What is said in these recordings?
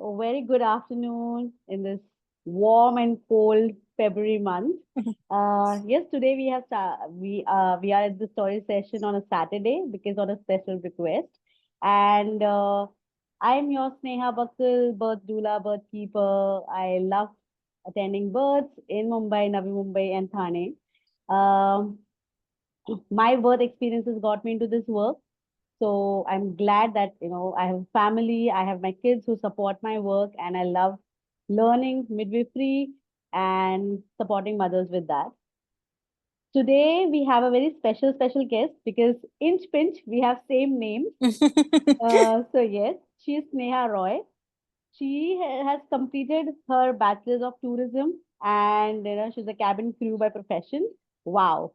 a very good afternoon in this warm and cold February month. Yes, today we are at the story session on a Saturday because on a special request, and I'm your Sneha Bakul, birth doula, birth keeper. I love attending births in Mumbai, Navi Mumbai, and Thane. Um, my birth experiences got me into this work. So I'm glad that, I have family, I have my kids who support my work, and I love learning midwifery and supporting mothers with that. Today we have a very special guest because inch pinch we have same names. So yes, she is Sneha Roy. She has completed her bachelor's of tourism, and she's a cabin crew by profession. Wow.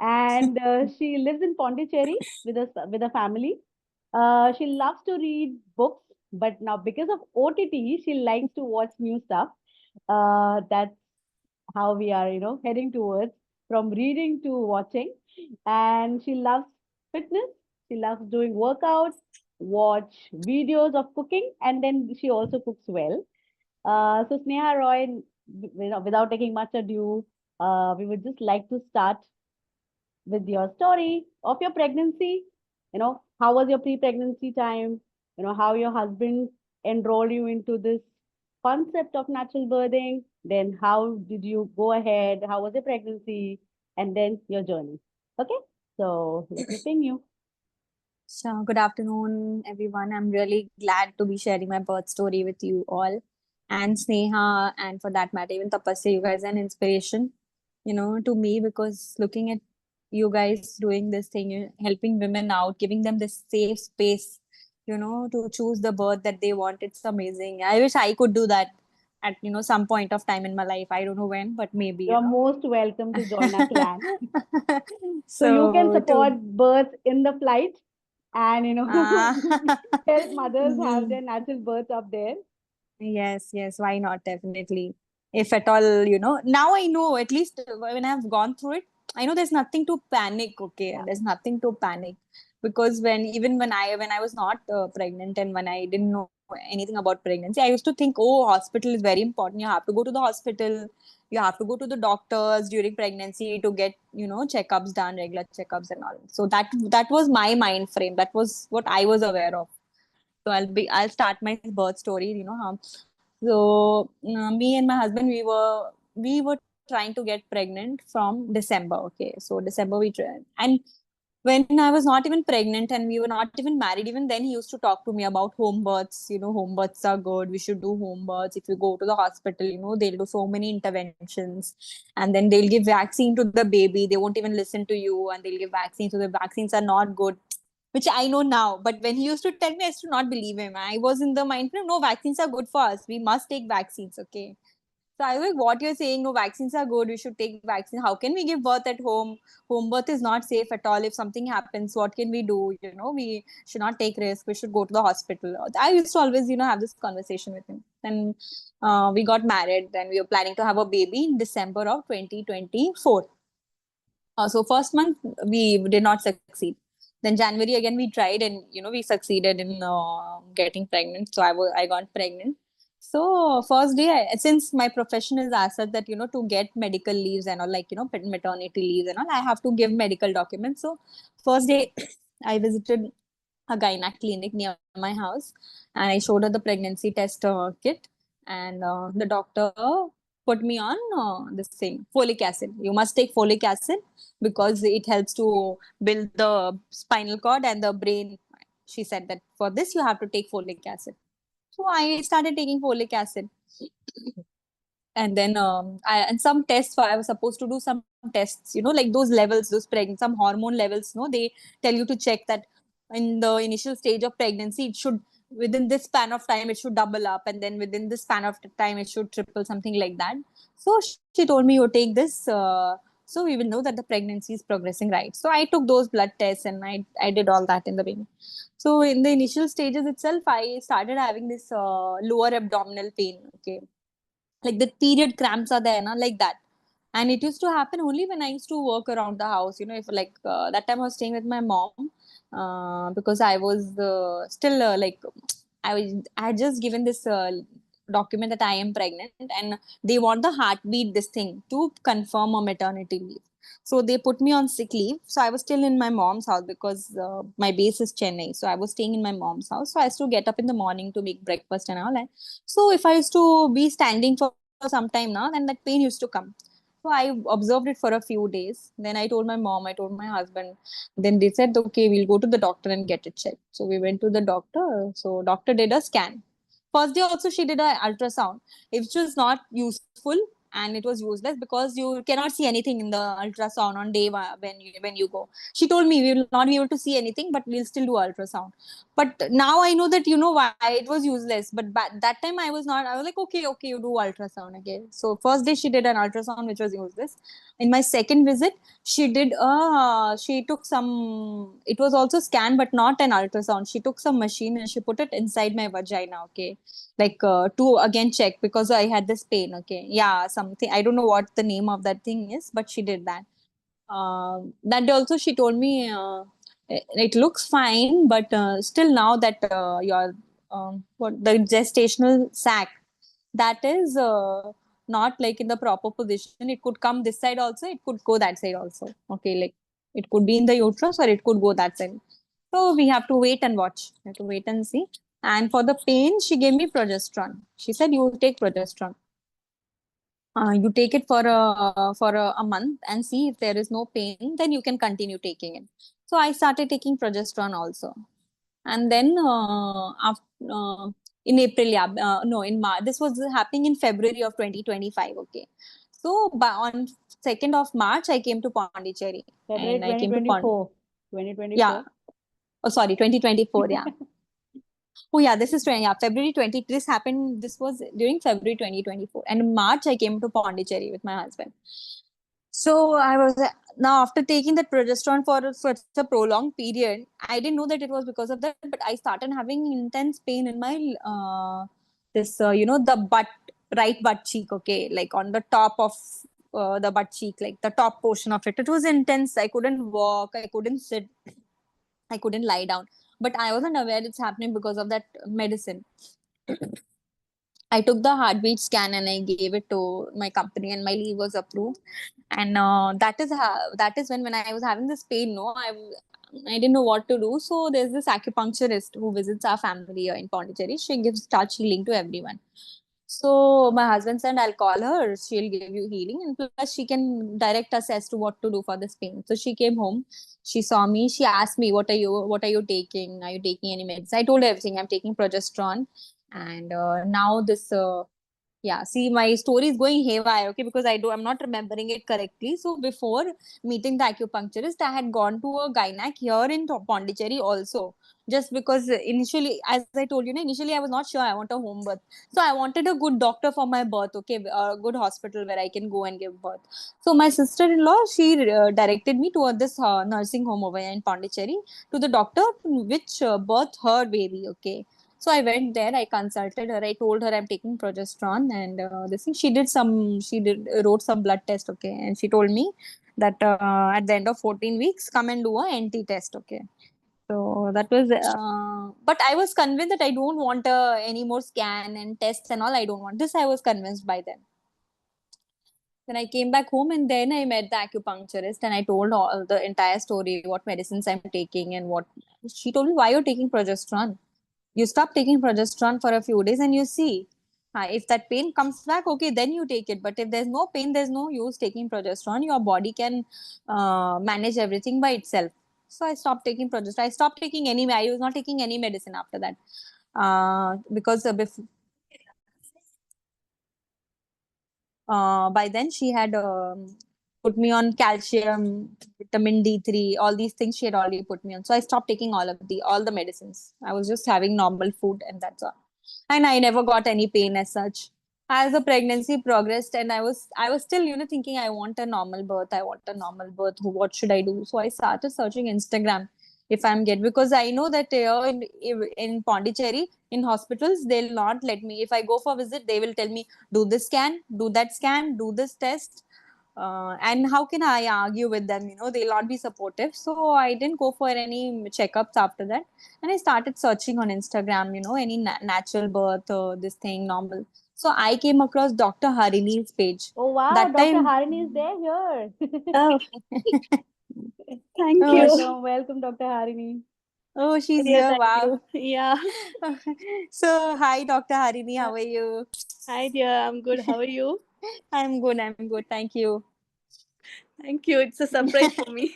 And she lives in Pondicherry with a family. She loves to read books, but now because of OTT, she likes to watch new stuff. That's how we are, heading towards from reading to watching. And she loves fitness. She loves doing workouts, watch videos of cooking, and then she also cooks well. So Sneha Roy, without taking much ado, we would just like to start with your story of your pregnancy. How was your pre-pregnancy time? How your husband enrolled you into this concept of natural birthing. Then how did you go ahead? How was your pregnancy? And then your journey. Okay, so let me ping you. So, good afternoon, everyone. I'm really glad to be sharing my birth story with you all. And Sneha, and for that matter, even Tapasya, you guys are an inspiration, to me because looking at you guys doing this thing, helping women out, giving them this safe space, to choose the birth that they want. It's amazing. I wish I could do that at, some point of time in my life. I don't know when, but maybe, You're most welcome to join our clan. So you can So, support births in the flight and uh, help mothers have their natural births up there. Yes, yes, why not? Definitely. If at all, now I know, at least when I've gone through it, I know there's nothing to panic, okay? Yeah. There's nothing to panic because when I was not pregnant and when I didn't know anything about pregnancy, I used to think, oh, hospital is very important. You have to go to the hospital. You have to go to the doctors during pregnancy to get, checkups done, regular checkups and all. So that was my mind frame. That was what I was aware of. So I'll start my birth story. So me and my husband we were trying to get pregnant from December. Okay, so December we tried, and when I was not even pregnant and we were not even married, even then he used to talk to me about home births. Home births are good. We should do home births. If you go to the hospital, they'll do so many interventions, and then they'll give vaccine to the baby. They won't even listen to you, and they'll give vaccines. So the vaccines are not good, which I know now. But when he used to tell me, I used to not believe him. I was in the mind frame, no, vaccines are good for us. We must take vaccines, okay? So I was like, what you're saying, no, vaccines are good. We should take vaccine. How can we give birth at home? Home birth is not safe at all. If something happens, what can we do? We should not take risk. We should go to the hospital. I used to always, have this conversation with him. Then we got married. Then we were planning to have a baby in December of 2024. So first month we did not succeed. Then January again we tried and we succeeded in getting pregnant. So I got pregnant. So first day, since my profession is as such that to get medical leaves and all, like maternity leaves and all, I have to give medical documents. So first day I visited a gynec clinic near my house, and I showed her the pregnancy test kit, and the doctor put me on this thing, folic acid. You must take folic acid because it helps to build the spinal cord and the brain. She said that for this you have to take folic acid. So I started taking folic acid. And then and some tests. I was supposed to do some tests, like those levels, some hormone levels. They tell you to check that in the initial stage of pregnancy, it should, within this span of time, it should double up, and then within this span of time, it should triple, something like that. So she told me, you take this. So we will know that the pregnancy is progressing right. So I took those blood tests and I did all that in the beginning. So in the initial stages itself, I started having this lower abdominal pain. Okay, like the period cramps are there, like that. And it used to happen only when I used to work around the house. If like that time I was staying with my mom because I was still like I had just given this document that I am pregnant, and they want the heartbeat, this thing, to confirm a maternity leave. So they put me on sick leave. So I was still in my mom's house because my base is Chennai. So I was staying in my mom's house. So I used to get up in the morning to make breakfast and all. And so if I used to be standing for some time now, then that pain used to come. So I observed it for a few days. Then I told my mom, I told my husband. Then they said, okay, we'll go to the doctor and get it checked. So we went to the doctor. So doctor did a scan. First day also she did an ultrasound. It was not useful and it was useless because you cannot see anything in the ultrasound on day one when you go. She told me we will not be able to see anything, but we'll still do ultrasound. But now I know that why it was useless. But that time I was not. I was like, okay, you do ultrasound again. So first day she did an ultrasound which was useless. In my second visit, she took some. It was also scan, but not an ultrasound. She took some machine and she put it inside my vagina. Okay, like to again check because I had this pain. Okay, yeah, something. I don't know what the name of that thing is, but she did that. That day also she told me it looks fine, but still now that your what the gestational sac that is not like in the proper position. It could come this side also, it could go that side also. Okay, like it could be in the uterus or it could go that side. So we have to wait and watch. We have to wait and see. And for the pain, she gave me progesterone. She said, "You take progesterone. You take it for a month and see if there is no pain. Then you can continue taking it." So I started taking progesterone also. And then in April, yeah, no, in March. This was happening in February of 2025. Okay, so on 2nd of March, I came to Pondicherry, February and I came to Pond. 2024. Yeah, 2024. oh sorry, 2024. Yeah. Oh yeah, this is 20, yeah, February 20. This happened. This was during February 2024, and in March I came to Pondicherry with my husband. So I was now after taking that progesterone for such a prolonged period, I didn't know that it was because of that, but I started having intense pain in my this the right butt cheek. Okay, like on the top of the butt cheek, like the top portion of it. It was intense. I couldn't walk. I couldn't sit. I couldn't lie down. But I wasn't aware it's happening because of that medicine. I took the heartbeat scan and I gave it to my company, and my leave was approved. And that is when I was having this pain. No, I didn't know what to do. So there's this acupuncturist who visits our family here in Pondicherry. She gives touch healing to everyone. So my husband said, I'll call her. She'll give you healing, and plus she can direct us as to what to do for this pain. So she came home. She saw me. She asked me, What are you taking? Are you taking any medicine?" I told her everything. I'm taking progesterone, and now this. Yeah, see, my story is going haywire, okay, because I'm not remembering it correctly. So before meeting the acupuncturist, I had gone to a gynac here in Pondicherry also, just because initially, as I told you, initially I was not sure I want a home birth. So I wanted a good doctor for my birth, okay, a good hospital where I can go and give birth. So my sister-in-law, she directed me toward this nursing home over here in Pondicherry to the doctor which birthed her baby, okay. So I went there, I consulted her, I told her I'm taking progesterone, and this thing. She did wrote some blood test, okay, and she told me that at the end of 14 weeks, come and do a NT test, okay. So that was, but I was convinced that I don't want any more scan and tests and all. I don't want this. I was convinced by then. Then I came back home and then I met the acupuncturist and I told all the entire story, what medicines I'm taking and what she told me, why you're taking progesterone. You stop taking progesterone for a few days and you see. If that pain comes back, okay, then you take it. But if there's no pain, there's no use taking progesterone. Your body can manage everything by itself. So I stopped taking progesterone. I stopped taking I was not taking any medicine after that. Because by then she had put me on calcium, vitamin D3, all these things she had already put me on. So I stopped taking all the medicines. I was just having normal food and that's all. And I never got any pain as such. As the pregnancy progressed, and I was still thinking I want a normal birth. I want a normal birth. What should I do? So I started searching Instagram if I'm get because I know that in Pondicherry in hospitals they'll not let me if I go for visit they will tell me do this scan, do that scan, do this test. And how can I argue with them? They'll not be supportive. So I didn't go for any checkups after that. And I started searching on Instagram, any natural birth, this thing, normal. So I came across Dr. Harini's page. Oh wow, That Dr. time, Harini is there here. Oh, thank oh, you. Welcome, Dr. Harini. oh, she's Yeah, here. thank Wow. you. Yeah. So, hi, Dr. Harini. How are you? Hi, dear. I'm good. How are you? I'm good. I'm good. Thank you. Thank you. It's a surprise for me.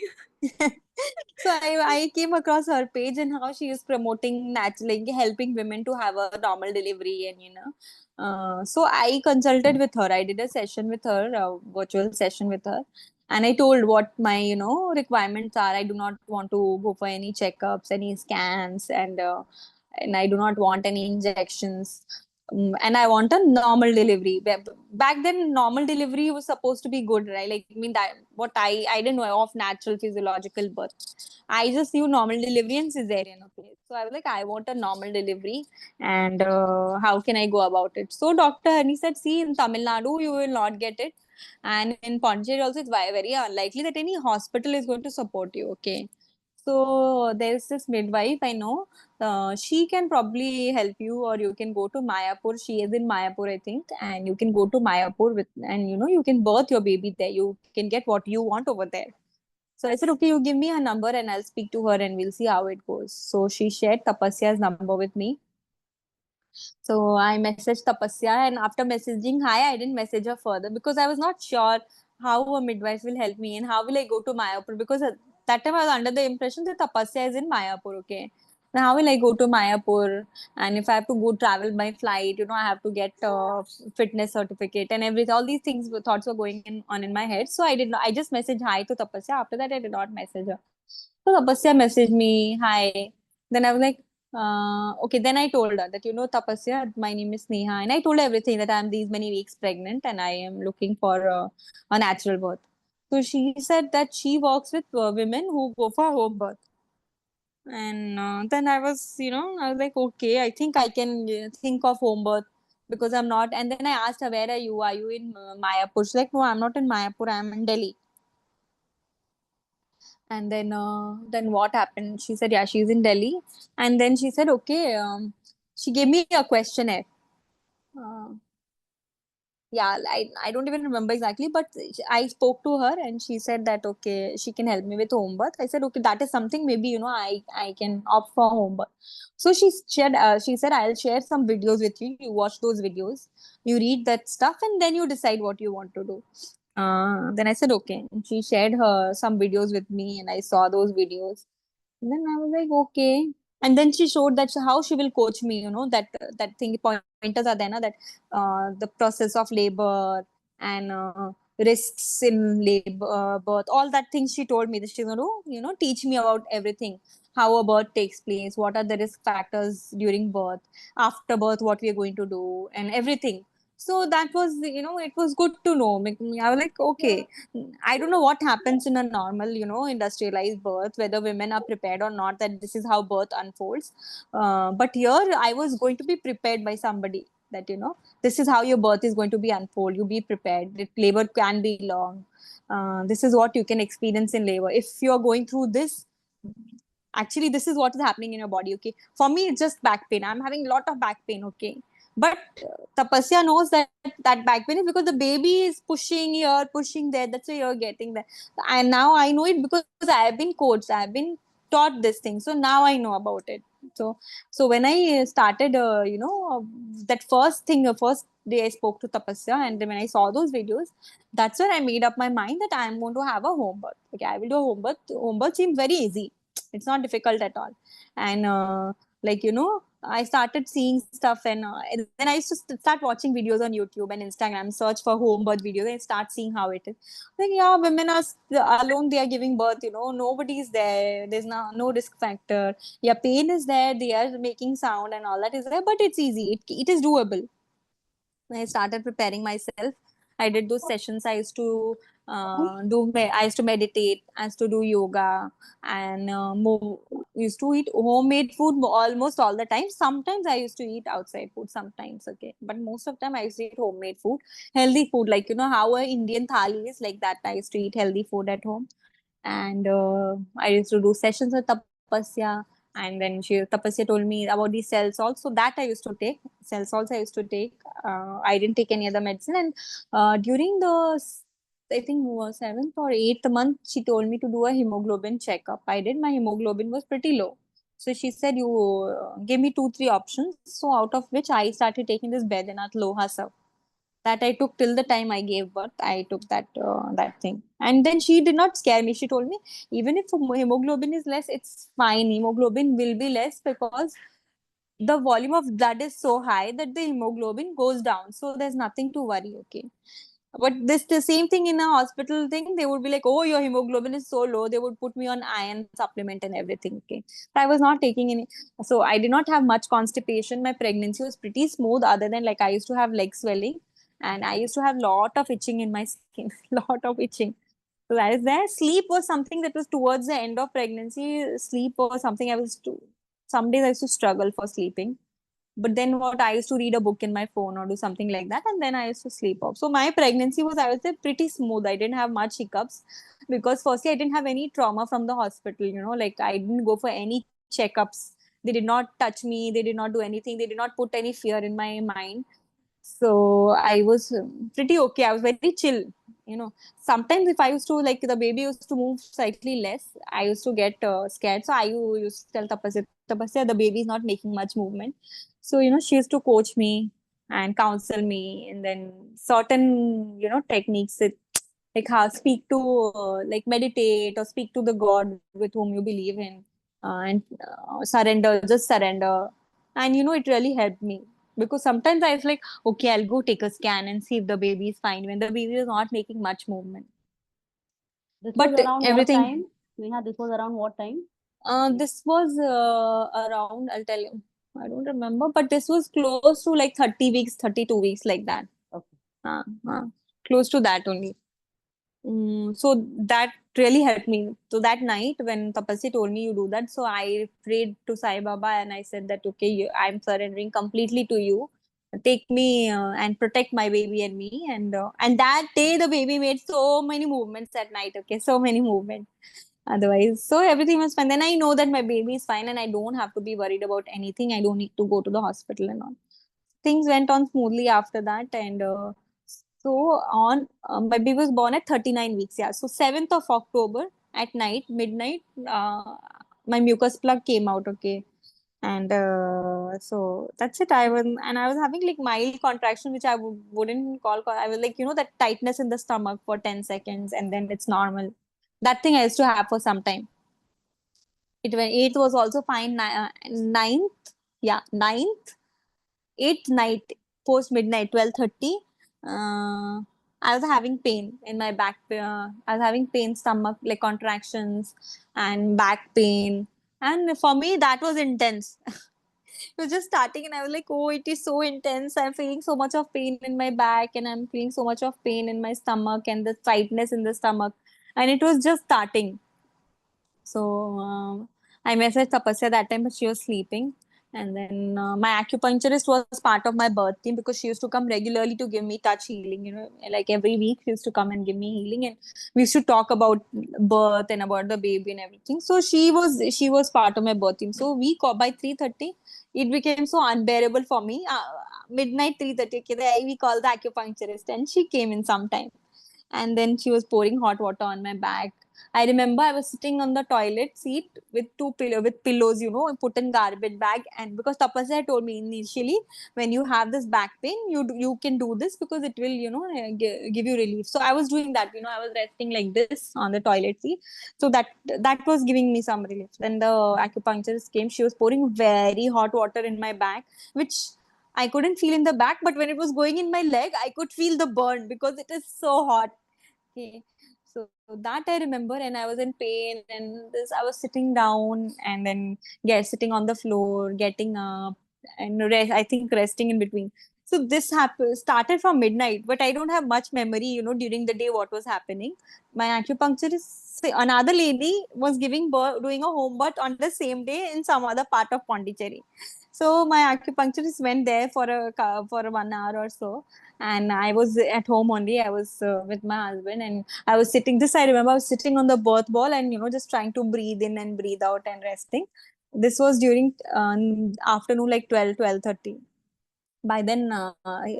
So I came across her page and how she is promoting natural, like helping women to have a normal delivery, and so I consulted with her. I did a session with her, a virtual session with her, and I told what my requirements are. I do not want to go for any checkups, any scans, and I do not want any injections. And I want a normal delivery. Back then, normal delivery was supposed to be good, right? Like, I mean, that what I didn't know of natural physiological birth. I just knew normal delivery and cesarean. Okay, so I was like, I want a normal delivery, and how can I go about it? So Doctor Hani said, see, in Tamil Nadu you will not get it, and in Pondicherry also it's very unlikely that any hospital is going to support you. Okay, so there's this midwife I know. She can probably help you, or you can go to Mayapur. She is in Mayapur, I think, and you can go to Mayapur with, and you can birth your baby there. You can get what you want over there. So I said, okay, you give me her number and I'll speak to her and we'll see how it goes. So she shared Tapasya's number with me. So I messaged Tapasya, and after messaging hi, I didn't message her further because I was not sure how a midwife will help me and how will I go to Mayapur, because at that time I was under the impression that Tapasya is in Mayapur. Okay. Now how will I go to Mayapur? And if I have to go travel by flight, I have to get a fitness certificate and everything. All these things, thoughts were going on in my head. So I did not. I just messaged hi to Tapasya. After that, I did not message her. So Tapasya messaged me hi. Then I was like, okay. Then I told her that, Tapasya, my name is Neha, and I told her everything, that I'm these many weeks pregnant and I am looking for a natural birth. So she said that she works with women who go for home birth. And then I was like, okay, I think I can think of home birth because I'm not. And then I asked her, where are you? Are you in Mayapur? She's like, no, I'm not in Mayapur. I'm in Delhi. And then what happened? She said, yeah, she's in Delhi. And then she said, okay, she gave me a questionnaire. Uh, yeah, I don't even remember exactly, but I spoke to her and she said that, okay, she can help me with home birth. I said, okay, that is something maybe, I can opt for home birth. So she said, I'll share some videos with you. You watch those videos, you read that stuff, and then you decide what you want to do. Then I said, okay. And she shared her some videos with me and I saw those videos. And then I was like, okay. And then she showed that how she will coach me, that thing pointers are there, na, that the process of labor and risks in labor, birth, all that things she told me that she's going to, teach me about everything. How a birth takes place, what are the risk factors during birth, after birth, what we are going to do, and everything. So that was, it was good to know. I was like, okay, I don't know what happens in a normal, industrialized birth, whether women are prepared or not, that this is how birth unfolds. But here I was going to be prepared by somebody that, this is how your birth is going to be unfold. You be prepared. Labor can be long. This is what you can experience in labor. If you're going through this, actually this is what is happening in your body. Okay, for me it's just back pain. I'm having a lot of back pain. Okay, but Tapasya knows that that back pain is because the baby is pushing here, pushing there. That's why you're getting that. And now I know it because I have been coached, I have been taught this thing, so now I know about it. So when I started that first thing, the first day I spoke to Tapasya, and then when I saw those videos, that's when I made up my mind that I'm going to have a home birth. Okay, I will do a home birth. Home birth seems very easy, it's not difficult at all. And like I started seeing stuff, and then I used to start watching videos on YouTube and Instagram, search for home birth videos and start seeing how it is. Like, yeah, women are alone, they are giving birth, nobody is there, there's no risk factor. Yeah, pain is there, they are making sound and all that is there, but it's easy, it is doable. I started preparing myself. I did those sessions. I used to I used to meditate, I used to do yoga, and used to eat homemade food almost all the time. Sometimes I used to eat outside food sometimes, okay, but most of the time I used to eat homemade food, healthy food, like how a Indian thali is like that. I used to eat healthy food at home. And I used to do sessions with Tapasya. And then Tapasya told me about the cell salts, so that I used to take. Cell salts I used to take. I didn't take any other medicine. And during the I think seventh or eighth month, she told me to do a hemoglobin checkup. I did. My hemoglobin was pretty low. So she said, you give me 2, 3 options. So out of which I started taking this Baidyanath Lohasa that I took till the time I gave birth. I took that thing, and then she did not scare me. She told me even if hemoglobin is less, it's fine. Hemoglobin will be less because the volume of blood is so high that the hemoglobin goes down. So there's nothing to worry. Okay. But this the same thing in a hospital thing. They would be like, "Oh, your hemoglobin is so low." They would put me on iron supplement and everything. Okay, so I was not taking any. So I did not have much constipation. My pregnancy was pretty smooth. Other than like I used to have leg swelling, and I used to have lot of itching in my skin, lot of itching. So that is there. Sleep was something that was towards the end of pregnancy. Sleep was something I was to. Some days I used to struggle for sleeping, but then what, I used to read a book in my phone or do something like that, and then I used to sleep off. So my pregnancy was, I would say, pretty smooth. I didn't have much hiccups because firstly I didn't have any trauma from the hospital. Like I didn't go for any checkups. They did not touch me. They did not do anything. They did not put any fear in my mind. So I was pretty okay. I was very chill. Sometimes if I used to, like, the baby used to move slightly less, I used to get scared. So I used to tell Tapasya, the baby is not making much movement. So, she used to coach me and counsel me, and then certain, techniques that, like how speak to, like meditate or speak to the God with whom you believe in, and surrender, just surrender. And, it really helped me because sometimes I was like, okay, I'll go take a scan and see if the baby is fine when the baby is not making much movement. This was But around what everything, time? Neha, this was around what time? this was around, I'll tell you, I don't remember, but this was close to like 30 weeks, 32 weeks, like that. Okay. Uh, uh, Close to that only. So that really helped me. So that night when Tapasya told me you do that, so I prayed to Sai Baba and I said that, okay, I'm surrendering completely to you. Take me and protect my baby and me. And that day the baby made so many movements at night. Okay, so many movements. Otherwise, so everything was fine. Then I know that my baby is fine and I don't have to be worried about anything. I don't need to go to the hospital and all. Things went on smoothly after that, and so on. My baby was born at 39 weeks. Yeah, so 7th of October at night, midnight, my mucus plug came out. Okay, and so that's it. I was having like mild contraction, which I wouldn't call. I was like, that tightness in the stomach for 10 seconds, and then it's normal. That thing I used to have for some time. Eighth was also fine. Ninth, yeah, ninth, eighth night, post midnight, 12:30. I was having pain in my back. I was having pain, stomach, like contractions and back pain. And for me, that was intense. It was just starting, and I was like, oh, it is so intense. I'm feeling so much of pain in my back, and I'm feeling so much of pain in my stomach and the tightness in the stomach. And it was just starting. So I messaged Tapasya that time, but she was sleeping. And then my acupuncturist was part of my birth team because she used to come regularly to give me touch healing. Like every week she used to come and give me healing, and we used to talk about birth and about the baby and everything. So she was part of my birth team. So we call by 3:30. It became so unbearable for me. Midnight 3:30. Okay, we called the acupuncturist, and she came in sometime, and then she was pouring hot water on my back. I remember I was sitting on the toilet seat with pillows, put in garbage bag. And because Tapasya told me initially, when you have this back pain, you can do this because it will, give you relief. So I was doing that. I was resting like this on the toilet seat. So that was giving me some relief. Then the acupuncturist came. She was pouring very hot water in my back, which I couldn't feel in the back, but when it was going in my leg, I could feel the burn because it is so hot. Okay. So that I remember, and I was in pain, and I was sitting down, and then sitting on the floor, getting up, and I think resting in between. So this started from midnight, but I don't have much memory, during the day what was happening. My acupuncturist, another lady was giving birth, doing a home birth on the same day in some other part of Pondicherry. So my acupuncturist went there for 1 hour or so, and I was at home only. I was with my husband, and I was sitting. This I remember. I was sitting on the birth ball, and just trying to breathe in and breathe out and resting. This was during afternoon, like 12:30. By then,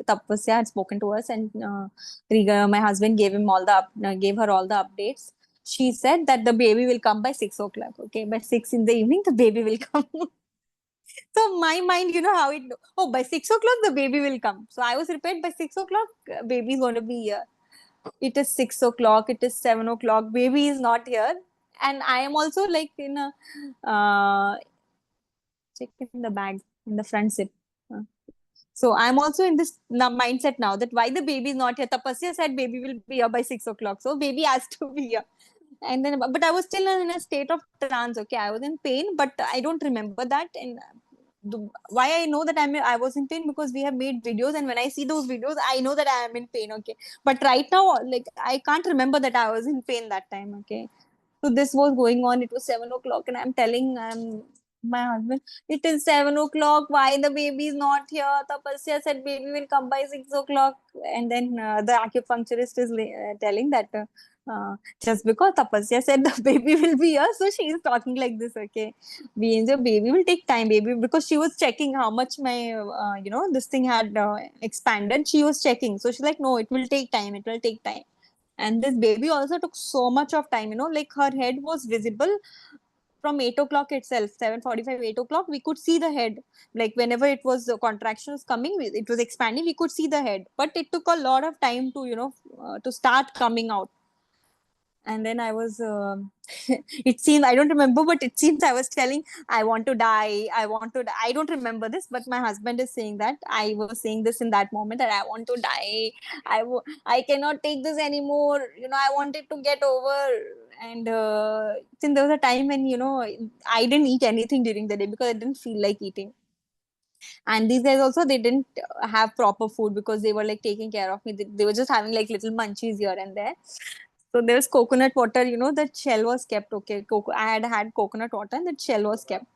Tapasya had spoken to us, and my husband gave her all the updates. She said that the baby will come by 6 o'clock. Okay, by 6 in the evening, the baby will come. So my mind, how it. Oh, by 6 o'clock, the baby will come. So I was prepared. By 6 o'clock, baby is going to be here. It is 6 o'clock. It is 7 o'clock. Baby is not here, and I am also like in a check in the bag in the front zip. Uh, So I'm also in this mindset now that why the baby is not here. Tapasya said baby will be here by 6 o'clock. So baby has to be here. And then, but I was still in a state of trance. Okay, I was in pain, but I don't remember that. And why I know that I was in pain, because we have made videos, and when I see those videos, I know that I am in pain. Okay, but right now, like I can't remember that I was in pain that time. Okay, so this was going on. It was 7 o'clock, and I'm telling my husband, it is 7 o'clock. Why the baby is not here? Tapasya said baby will come by 6 o'clock. And then the acupuncturist is telling that just because Tapasya said the baby will be here, so she is talking like this. Okay, the baby will take time, baby, because she was checking how much my this thing had expanded. She was checking, so she's like, no, it will take time. It will take time. And this baby also took so much of time, like her head was visible from 8 o'clock itself, 7:45, 8 o'clock. We could see the head. Like whenever it was the contraction was coming, it was expanding, we could see the head. But it took a lot of time to, to start coming out. And then I was it seemed, I don't remember, but it seems I was telling, I want to die, I want to die. I don't remember this, but my husband is saying that I was saying this in that moment, that I want to die. I cannot take this anymore, I wanted to get over. And then there was a time when I didn't eat anything during the day because I didn't feel like eating. And these guys also, they didn't have proper food because they were like taking care of me. They were just having like little munchies here and there. So there's coconut water, the shell was kept. Okay, I had coconut water, and the shell was kept.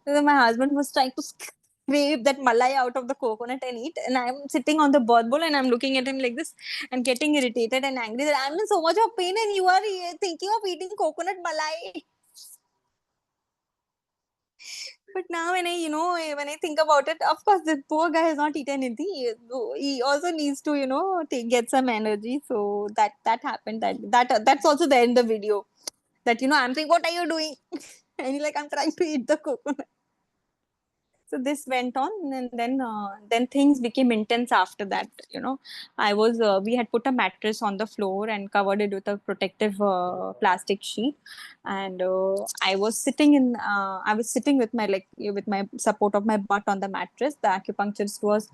So then my husband was trying to scrape that malai out of the coconut and eat, and I'm sitting on the bird bowl and I'm looking at him like this and getting irritated and angry that I'm in so much of pain and you are thinking of eating coconut malai. But now when when I think about it, of course the poor guy has not eaten anything. He also needs to, get some energy. So that happened. That's also there in the video. That I'm saying, what are you doing? And he's like, I'm trying to eat the coconut. So this went on, and then things became intense after that. I was we had put a mattress on the floor and covered it with a protective plastic sheet, and I was sitting with my, like, with my support of my butt on the mattress. The acupuncturist was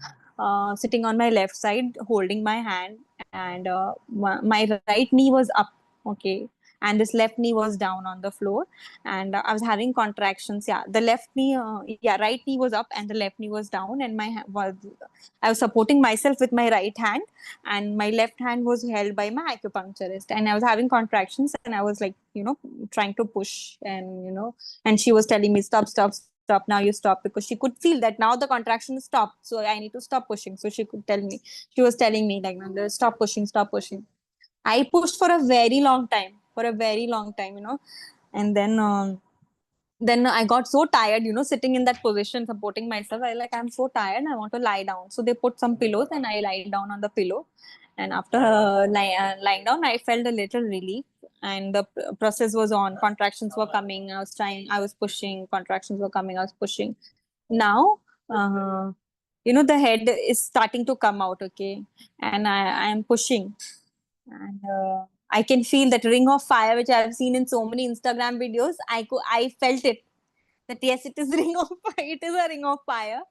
sitting on my left side holding my hand, and my right knee was up. Okay, and this left knee was down on the floor, and I was having contractions. Yeah, the left knee, right knee was up and the left knee was down, and I was supporting myself with my right hand, and my left hand was held by my acupuncturist, and I was having contractions, and I was like, trying to push, and and she was telling me, stop, stop, stop, now you stop, because she could feel that now the contraction stopped, so I need to stop pushing. So she was telling me like, "No, stop pushing, stop pushing." I pushed for a very long time, and then I got so tired, sitting in that position, supporting myself. I'm so tired, I want to lie down. So they put some pillows, and I lied down on the pillow. And after lying down, I felt a little relief, and the process was on. Contractions were coming. I was pushing. Contractions were coming. I was pushing. Now, the head is starting to come out. Okay, and I am pushing, and I can feel that ring of fire which I've seen in so many Instagram videos. I felt it, that yes, it is ring of fire. It is a ring of fire.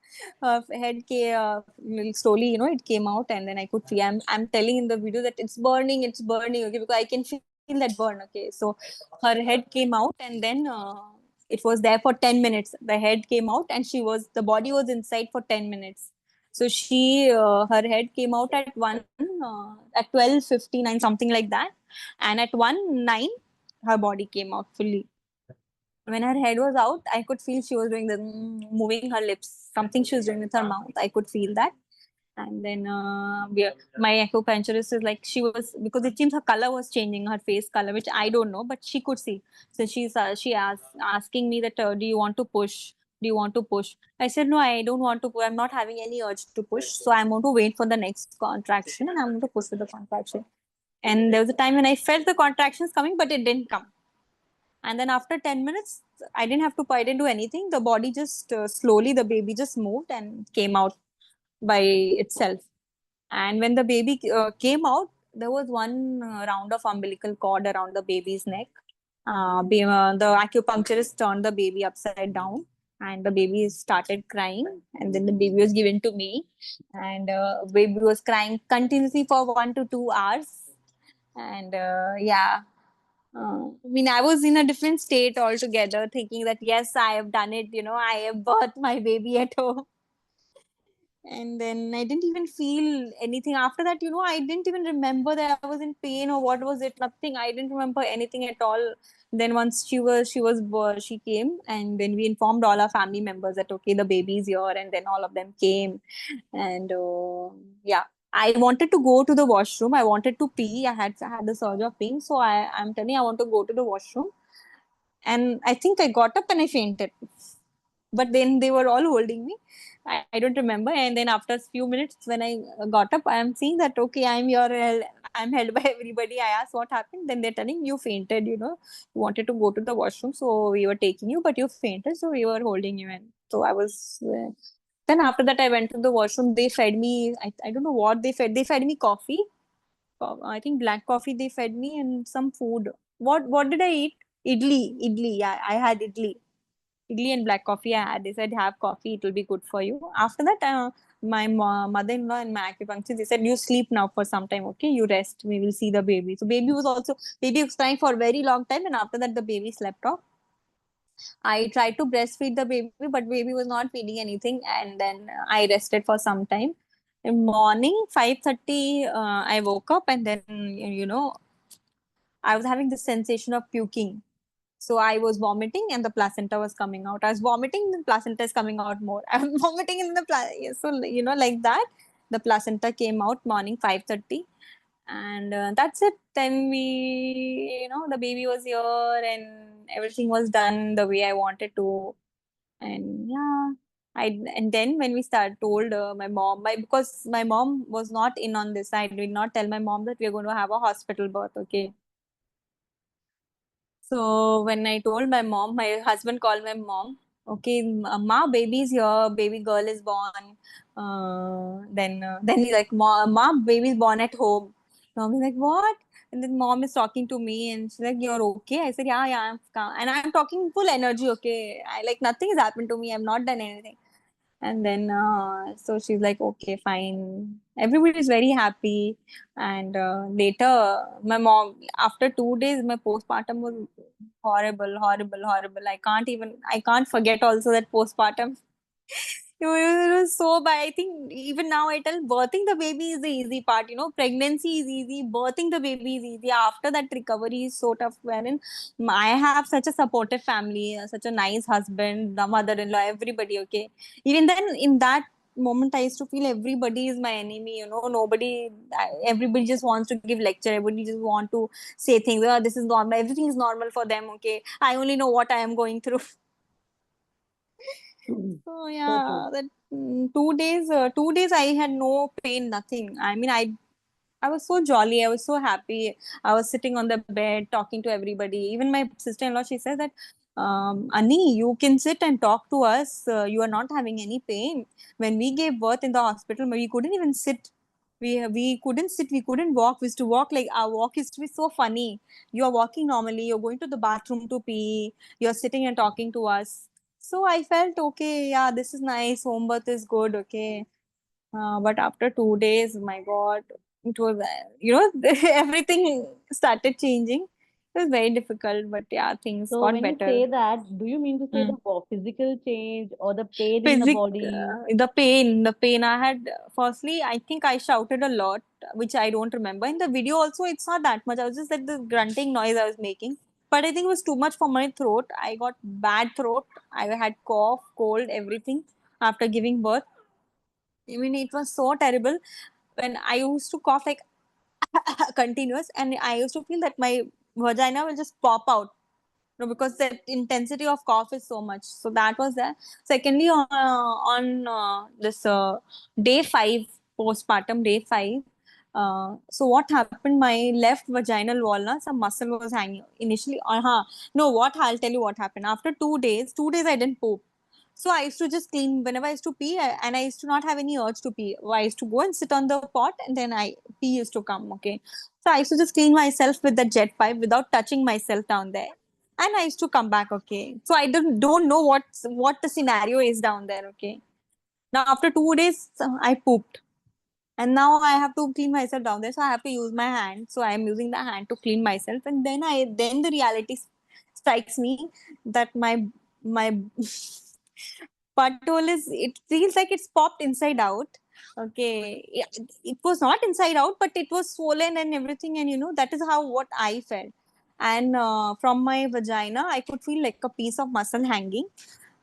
Head came slowly, it came out, and then I could feel. I'm telling in the video that it's burning, okay, because I can feel that burn. Okay, so her head came out, and then it was there for 10 minutes. The head came out, and the body was inside for 10 minutes. So her head came out at at 12:59, something like that, and at 1:09, her body came out fully. When her head was out, I could feel she was doing moving her lips, something she was doing with her mouth. I could feel that. And then my acupuncturist is like, she was, because it seems her color was changing, her face color, which I don't know, but she could see. So she asked asking me that, do you want to push? Do you want to push? I said, no, I don't want to. I'm not having any urge to push. So I'm going to wait for the next contraction and I'm going to push with the contraction. And there was a time when I felt the contractions coming, but it didn't come. And then after 10 minutes, I didn't do anything. The body just slowly, the baby just moved and came out by itself. And when the baby came out, there was one round of umbilical cord around the baby's neck. The acupuncturist turned the baby upside down, and the baby started crying. And then the baby was given to me, and baby was crying continuously for 1 to 2 hours. And I mean, I was in a different state altogether, thinking that yes, I have done it. I have birthed my baby at home. And then I didn't even feel anything after that. I didn't even remember that I was in pain or what was it. Nothing. I didn't remember anything at all. Then once she came, and then we informed all our family members that okay, the baby's here, and then all of them came. And yeah, I wanted to go to the washroom. I wanted to pee. I had the surge of pain, so I'm telling you, I want to go to the washroom. And I think I got up and I fainted. But then they were all holding me. I don't remember. And then after a few minutes, when I got up, I am seeing that okay, I'm held by everybody. I asked what happened. Then they're telling you fainted. You wanted to go to the washroom, so we were taking you, but you fainted, so we were holding you in. So I was. Then after that, I went to the washroom. They fed me. I don't know what they fed. They fed me coffee. I think black coffee they fed me, and some food. What did I eat? Idli. Yeah, I had idli and black coffee I had. They said have coffee, it will be good for you. After that, my mother-in-law and my acupuncturist, they said you sleep now for some time. Okay, you rest. We will see the baby. So baby was crying for a very long time, and after that the baby slept off. I tried to breastfeed the baby, but baby was not feeding anything, and then I rested for some time. In morning 5:30, I woke up, and then I was having this sensation of puking. So I was vomiting and the placenta was coming out. I was vomiting, the placenta is coming out more. I'm vomiting in the so like that. The placenta came out morning 5:30, and that's it. Then the baby was here and everything was done the way I wanted to. And yeah, and then when we told my mom, because my mom was not in on this, I did not tell my mom that we are going to have a hospital birth. Okay. So when I told my mom, my husband called my mom. Okay, ma, baby's here. Baby girl is born. Then he's like, ma, baby's born at home. Mom is like, what? And then mom is talking to me, and she's like, you're okay. I said, yeah, I'm calm. And I'm talking full energy. Okay, I like nothing has happened to me. I've not done anything. And then so she's like, okay, fine. Everybody is very happy. And later, my mom, after 2 days, my postpartum was horrible, horrible, horrible. I can't forget also that postpartum. It was so bad. I think even now I tell birthing the baby is the easy part. Pregnancy is easy, birthing the baby is easy. After that, recovery is so tough. Wherein I have such a supportive family, such a nice husband, the mother-in-law, everybody. Okay, even then, in that moment, I used to feel everybody is my enemy. Everybody just wants to give lecture. Everybody just want to say things. Oh, this is normal. Everything is normal for them. Okay, I only know what I am going through. So yeah, true. that 2 days, 2 days I had no pain, nothing. I mean, I was so jolly. I was so happy. I was sitting on the bed talking to everybody. Even my sister-in-law, she said that, Annie, you can sit and talk to us. You are not having any pain. When we gave birth in the hospital, we couldn't even sit. We couldn't sit. We couldn't walk. We used to walk like our walk used to be so funny. You are walking normally. You're going to the bathroom to pee. You're sitting and talking to us. So I felt okay. Yeah, this is nice. Home birth is good. Okay. But after 2 days, my God, it was, everything started changing. It was very difficult, but yeah, things So got when you better. say that, do you mean to say Mm. the physical change or the pain in the Physic, body? the pain I had. Firstly, I think I shouted a lot, which I don't remember. In the video, also, it's not that much. I was just like the grunting noise I was making, but I think it was too much for my throat. I got bad throat. I had cough, cold, everything after giving birth. I mean, it was so terrible when I used to cough like continuous, and I used to feel that my vagina will just pop out. No, because the intensity of cough is so much. So that was there. Secondly, on this day 5, postpartum day 5. So what happened? My left vaginal wall, na, some muscle was hanging initially. No, what I'll tell you what happened. After 2 days, 2 days I didn't poop. So I used to just clean whenever I used to pee, and I used to not have any urge to pee. I used to go and sit on the pot, and then I pee used to come. Okay, so I used to just clean myself with the jet pipe without touching myself down there, and I used to come back. Okay, so I don't know what the scenario is down there. Okay, now after 2 days I pooped, and now I have to clean myself down there, so I have to use my hand. So I am using the hand to clean myself, and then the reality strikes me that my butthole is, it feels like it's popped inside out. Okay, it was not inside out, but it was swollen and everything, and that is how what I felt. And from my vagina I could feel like a piece of muscle hanging,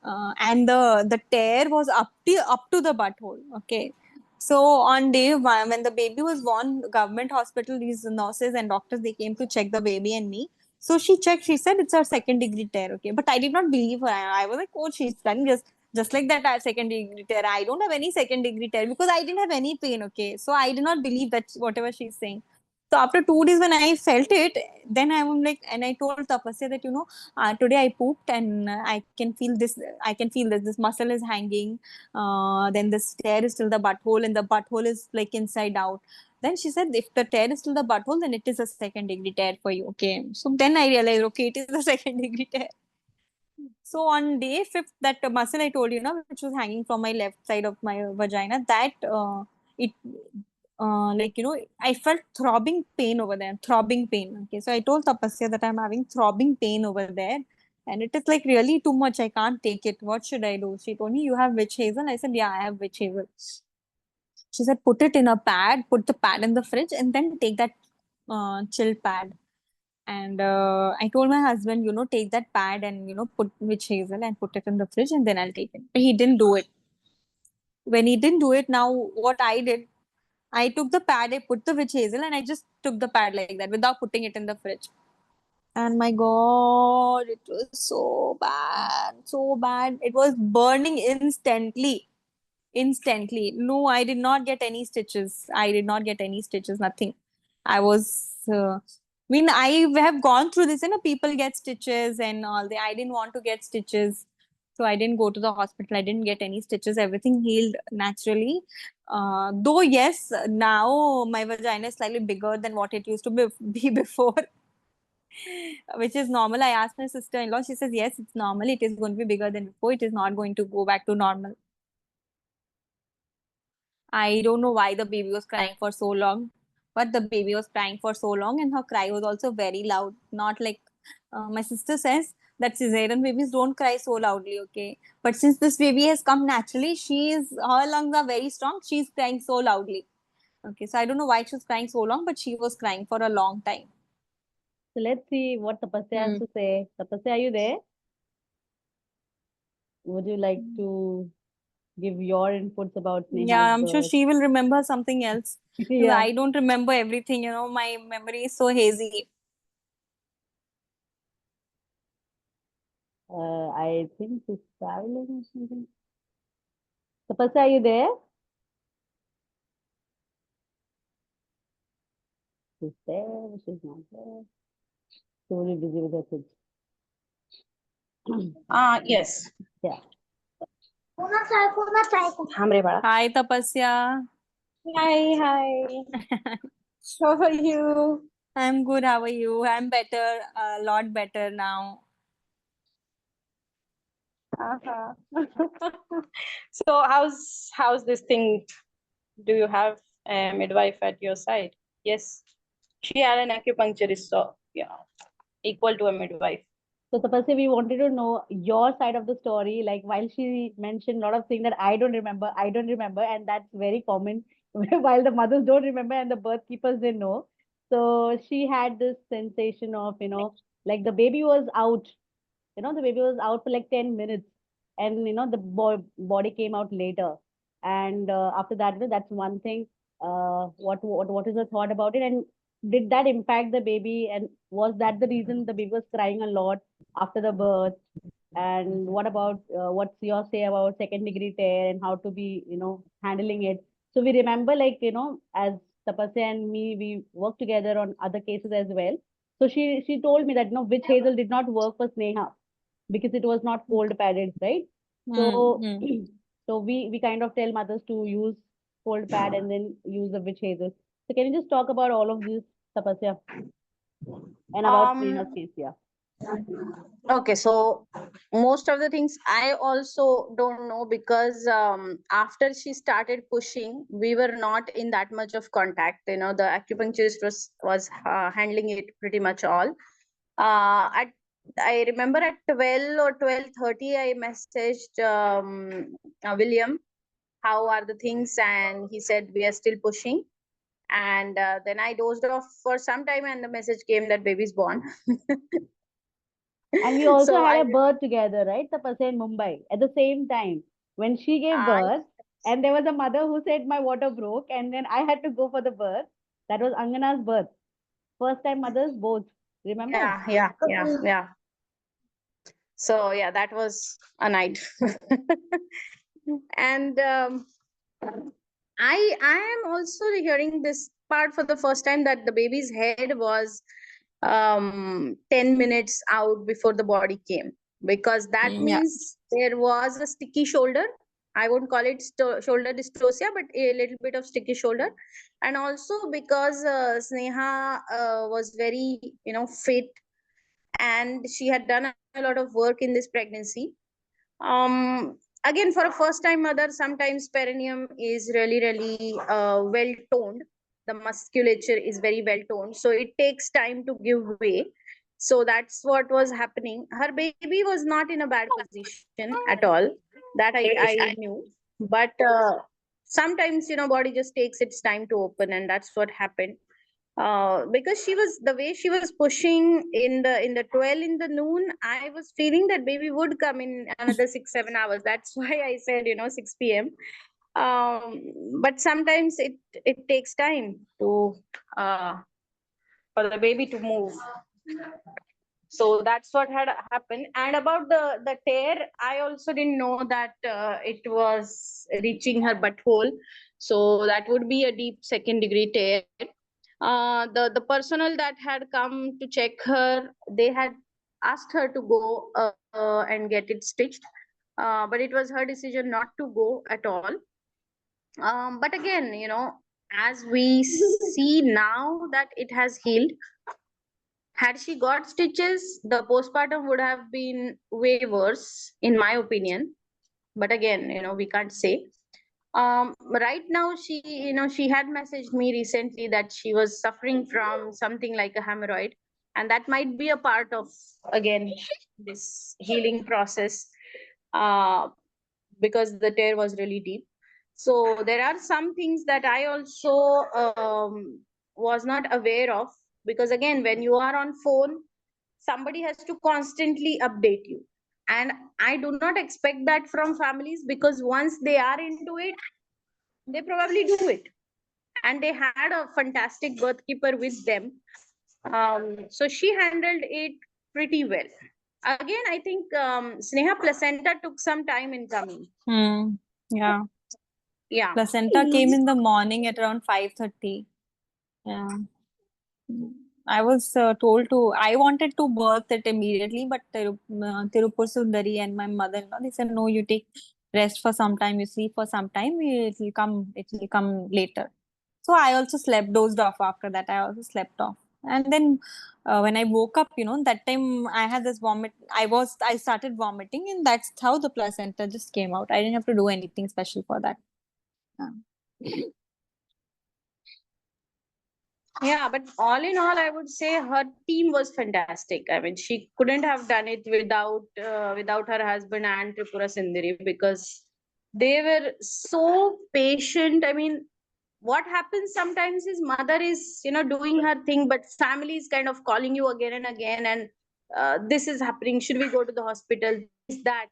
and the tear was up to the butthole. Okay, so on day 1, when the baby was born, government hospital, these nurses and doctors, they came to check the baby and me. So she checked, she said it's a second degree tear. Okay, but I did not believe her. I was like, oh, she's done just like that. I have second degree tear. I don't have any second degree tear because I didn't have any pain. Okay, so I did not believe that whatever she's saying. So after 2 days, when I felt it, then I was like, and I told Tapasya that today I pooped, and I can feel this. I can feel that this muscle is hanging. Then the tear is still the butthole, and the butthole is like inside out. Then she said, if the tear is still the butthole, then it is a second degree tear for you. Okay. So then I realized, okay, it is a second degree tear. So on day 5, that muscle I told you, which was hanging from my left side of my vagina, that it like I felt throbbing pain over there, throbbing pain. Okay, so I told Tapasya that I'm having throbbing pain over there, and it is like really too much. I can't take it. What should I do? She told me, you have witch hazel. I said, yeah, I have witch hazel. She said, put it in a pad, put the pad in the fridge, and then take that chill pad. And I told my husband, take that pad and put witch hazel and put it in the fridge, and then I'll take it. But he didn't do it. When he didn't do it, now what I did, I took the pad, I put the witch hazel, and I just took the pad like that without putting it in the fridge. And my God, it was so bad, so bad. It was burning instantly, instantly. No, I did not get any stitches. I did not get any stitches, nothing. I was, I have gone through this, people get stitches and all that. I didn't want to get stitches. So I didn't go to the hospital. I didn't get any stitches. Everything healed naturally. Though, yes, now my vagina is slightly bigger than what it used to be before, which is normal. I asked my sister-in-law. She says, yes, it's normal. It is going to be bigger than before. It is not going to go back to normal. I don't know why the baby was crying for so long, but the baby was crying for so long, and her cry was also very loud. Not like my sister says that cesarean babies don't cry so loudly, okay? But since this baby has come naturally, her lungs are very strong. She's crying so loudly. Okay, so I don't know why she was crying so long, but she was crying for a long time. So let's see what Tapasya has to say. Tapasya, are you there? Would you like to give your inputs about Yeah, Neha's I'm sure birth? she will remember something else. Because Yeah. I don't remember everything, my memory is so hazy. I think she's traveling or something. Tapasya, are you there? She's there, she's not there. She's really busy with her kids. Yes. Yeah. Hi, Tapasya. Hi. How are you? I'm good. How are you? I'm better, a lot better now. Uh-huh. So how's this thing? Do you have a midwife at your side? Yes. She had an acupuncturist, so yeah. equal to a midwife. So Tapasya, we wanted to know your side of the story. Like while she mentioned a lot of things that I don't remember, and that's very common. While the mothers don't remember and the birth keepers they know. So she had this sensation of, like the baby was out. The baby was out for like 10 minutes, and the body came out later. And after that, that's one thing. What is the thought about it? And did that impact the baby? And was that the reason the baby was crying a lot after the birth? And what about what's your say about second degree tear and how to be, handling it? So we remember, like, as Tapasya and me, we worked together on other cases as well. So she told me that, witch hazel did not work for Sneha because it was not cold padded, right? So so we kind of tell mothers to use cold pad and then use the witch hazel. So can you just talk about all of this, Tapasya, and about Sneha's Um, case? Yeah. Okay, so most of the things I also don't know because after she started pushing, we were not in that much of contact. The acupuncturist was handling it pretty much all. At I remember at 12 or 12:30, I messaged William, how are the things, and he said we are still pushing. And then I dozed off for some time, and the message came that baby's born. And we also So had a birth together, right, Tapasya, in Mumbai at the same time when she gave I birth. And there was a mother who said my water broke, and then I had to go for the birth. That was Angana's birth. First time mothers both. Remember? yeah. So yeah, that was a night. And I am also hearing this part for the first time, that the baby's head was 10 minutes out before the body came, because that Yeah. means there was a sticky shoulder. I won't call it shoulder dystocia, but a little bit of sticky shoulder. And also because Sneha was very fit, and she had done a lot of work in this pregnancy. Again, for a first time mother, sometimes perineum is really well toned. The musculature is very well toned, so it takes time to give way. So that's what was happening. Her baby was not in a bad position at all, that I knew. But sometimes body just takes its time to open, and that's what happened. Because she was, the way she was pushing in the 12 in the noon, I was feeling that baby would come in another 6-7 hours. That's why I said 6 p.m. But sometimes it takes time to for the baby to move. So that's what had happened. And about the tear, I also didn't know that it was reaching her butthole. So that would be a deep second degree tear. The personnel that had come to check her, they had asked her to go and get it stitched, but it was her decision not to go at all. But again, as we see now that it has healed, had she got stitches, the postpartum would have been way worse, in my opinion. But again, we can't say. Right now, she had messaged me recently that she was suffering from something like a hemorrhoid, and that might be a part of, again, this healing process, because the tear was really deep. So there are some things that I also was not aware of, because again, when you are on phone, somebody has to constantly update you, and I do not expect that from families, because once they are into it, they probably do it, and they had a fantastic birth keeper with them. So she handled it pretty well. Again, I think Sneha, placenta took some time in coming. Yeah. Yeah. Placenta came in the morning at around 5:30. Yeah. I was told to, I wanted to birth it immediately, but Tirupur Sundari and my mother-in-law, they said, no, you take rest for some time, you sleep for some time, it will come later. So I also slept, dozed off after that. I also slept off. And then when I woke up, that time I had this vomit. I started vomiting, and that's how the placenta just came out. I didn't have to do anything special for that. Yeah. Yeah, but all in all, I would say her team was fantastic. I mean, she couldn't have done it without her husband and Tripura Sundari, because they were so patient. I mean, what happens sometimes is mother is, doing her thing, but family is kind of calling you again and again, and this is happening. Should we go to the hospital? Is that?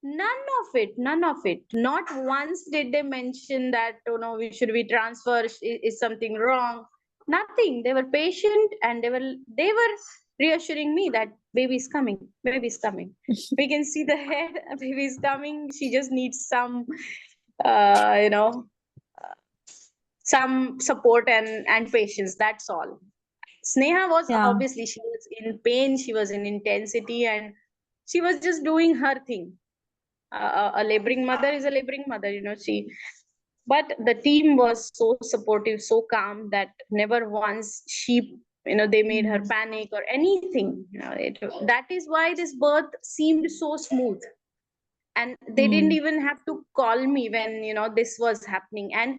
None of it, none of it. Not once did they mention that, we should we transfer, is something wrong. Nothing. They were patient, and they were reassuring me that baby is coming, baby is coming. We can see the head, baby is coming. She just needs some, uh, you know, some support and patience. That's all. Sneha was Yeah. obviously, she was in pain, she was in intensity, and she was just doing her thing. A laboring mother is a laboring mother, she. But the team was so supportive, so calm, that never once they made her panic or anything. That is why this birth seemed so smooth, and they didn't Mm. even have to call me when this was happening, and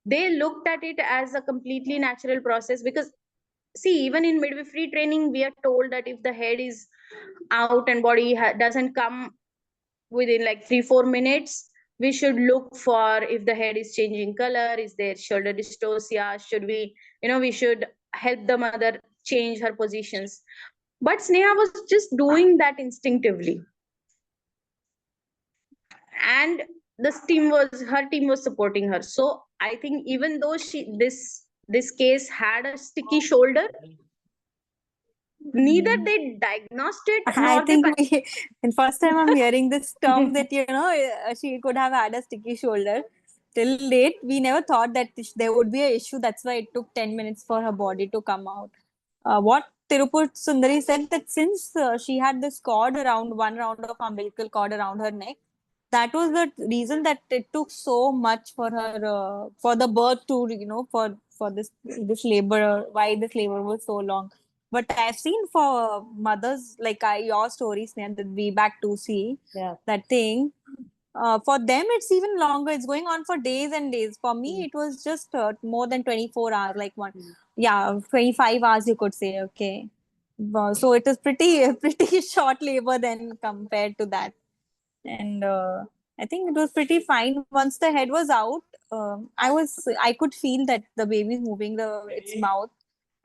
they looked at it as a completely natural process. Because see, even in midwifery training, we are told that if the head is out and body doesn't come within like 3-4 minutes, we should look for if the head is changing color, is there shoulder dystocia, should we should help the mother change her positions. But Sneha was just doing that instinctively, and her team was supporting her. So I think even though this case had a sticky shoulder, neither they diagnosed it I nor they think and first time I'm hearing this term that she could have had a sticky shoulder. Till date, we never thought that there would be an issue. That's why it took 10 minutes for her body to come out. What Tirupur Sundari said, that since she had this cord around, one round of umbilical cord around her neck, that was the reason that it took so much for her, for the birth to, for this labor, why this labor was so long. But I've seen for mothers like your stories, Sneha, that we back to see Yeah. that thing. For them, it's even longer. It's going on for days and days. For me, it was just more than 24 hours, like one, yeah, 25 hours, you could say. Okay. So it is pretty, pretty short labor then compared to that. And I think it was pretty fine. Once the head was out, I could feel that the baby is moving its mouth.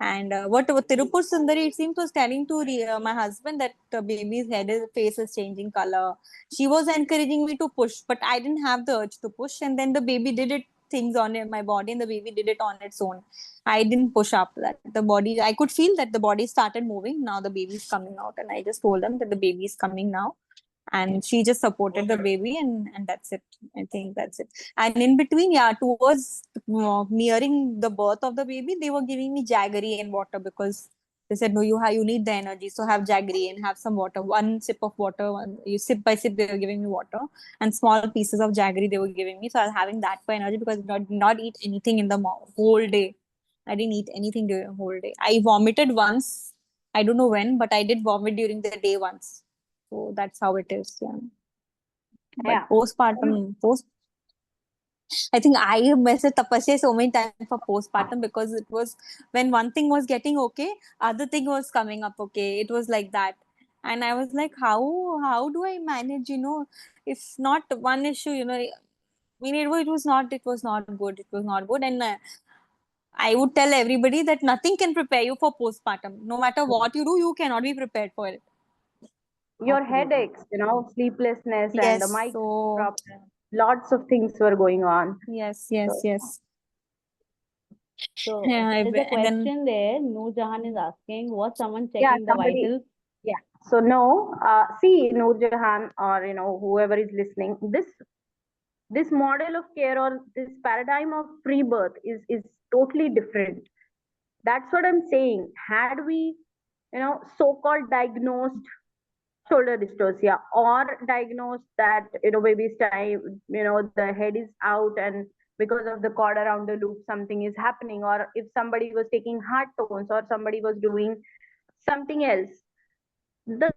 And what Tirupur Sundari, it seems, was telling to my husband that the baby's face is changing color. She was encouraging me to push, but I didn't have the urge to push. And then the baby did it things on my body, and the baby did it on its own. I didn't push after that. The body, I could feel that the body started moving. Now the baby is coming out, and I just told them that the baby is coming now, and she just supported the baby, and that's it. I think that's it. And in between, yeah, towards nearing the birth of the baby, they were giving me jaggery and water, because they said, no, you need the energy, so have jaggery and have some water, one sip of water, you sip by sip they were giving me water, and small pieces of jaggery they were giving me. So I was having that for energy, because I did not eat anything in the whole day. I didn't eat anything during the whole day. I vomited once. I don't know when, but I did vomit during the day once. So that's how it is. Yeah. But Yeah. I think I messed tapasya so many times for postpartum, because it was when one thing was getting okay, other thing was coming up okay. It was like that. And I was like, how do I manage, if not one issue, I mean, it was not good. It was not good. And I would tell everybody that nothing can prepare you for postpartum. No matter what you do, you cannot be prepared for it. Your Absolutely. headaches, sleeplessness, and the Yes. migraine So, problem. Lots of things were going on. yes, yes, So, yes. So Yeah, there's a and then question there. Noor Jahan is asking, was someone yeah, checking the somebody. vitals? Yeah. So no, see, Noor Jahan, or whoever is listening, this model of care, or this paradigm of pre-birth is totally different. That's what I'm saying. Had we, so-called diagnosed shoulder dystocia, or diagnosed that baby's time, the head is out, and because of the cord around the loop something is happening, or if somebody was taking heart tones, or somebody was doing something else, the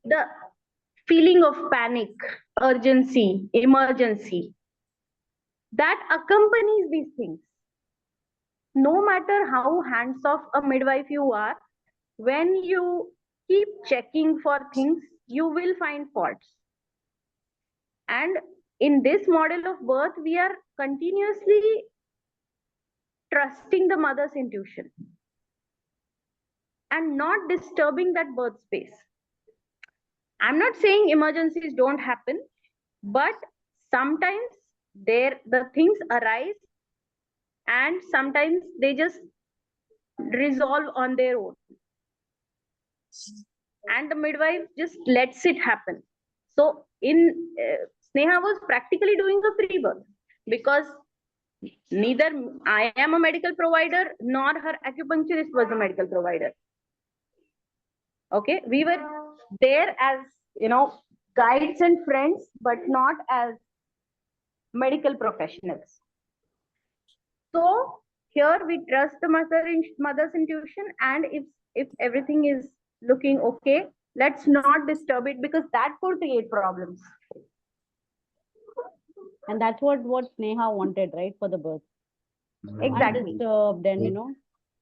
the feeling of panic, urgency, emergency, that accompanies these things, no matter how hands off a midwife you are, when you keep checking for things, you will find faults. And in this model of birth, we are continuously trusting the mother's intuition and not disturbing that birth space. I'm not saying emergencies don't happen, but sometimes the things arise and sometimes they just resolve on their own. And the midwife just lets it happen. So Sneha was practically doing a free birth because neither I am a medical provider nor her acupuncturist was a medical provider. Okay, we were there as guides and friends, but not as medical professionals. So here we trust the mother's intuition, and if everything is looking okay, let's not disturb it because that could create problems. And that's what Sneha wanted, right, for the birth. Exactly. Undisturbed and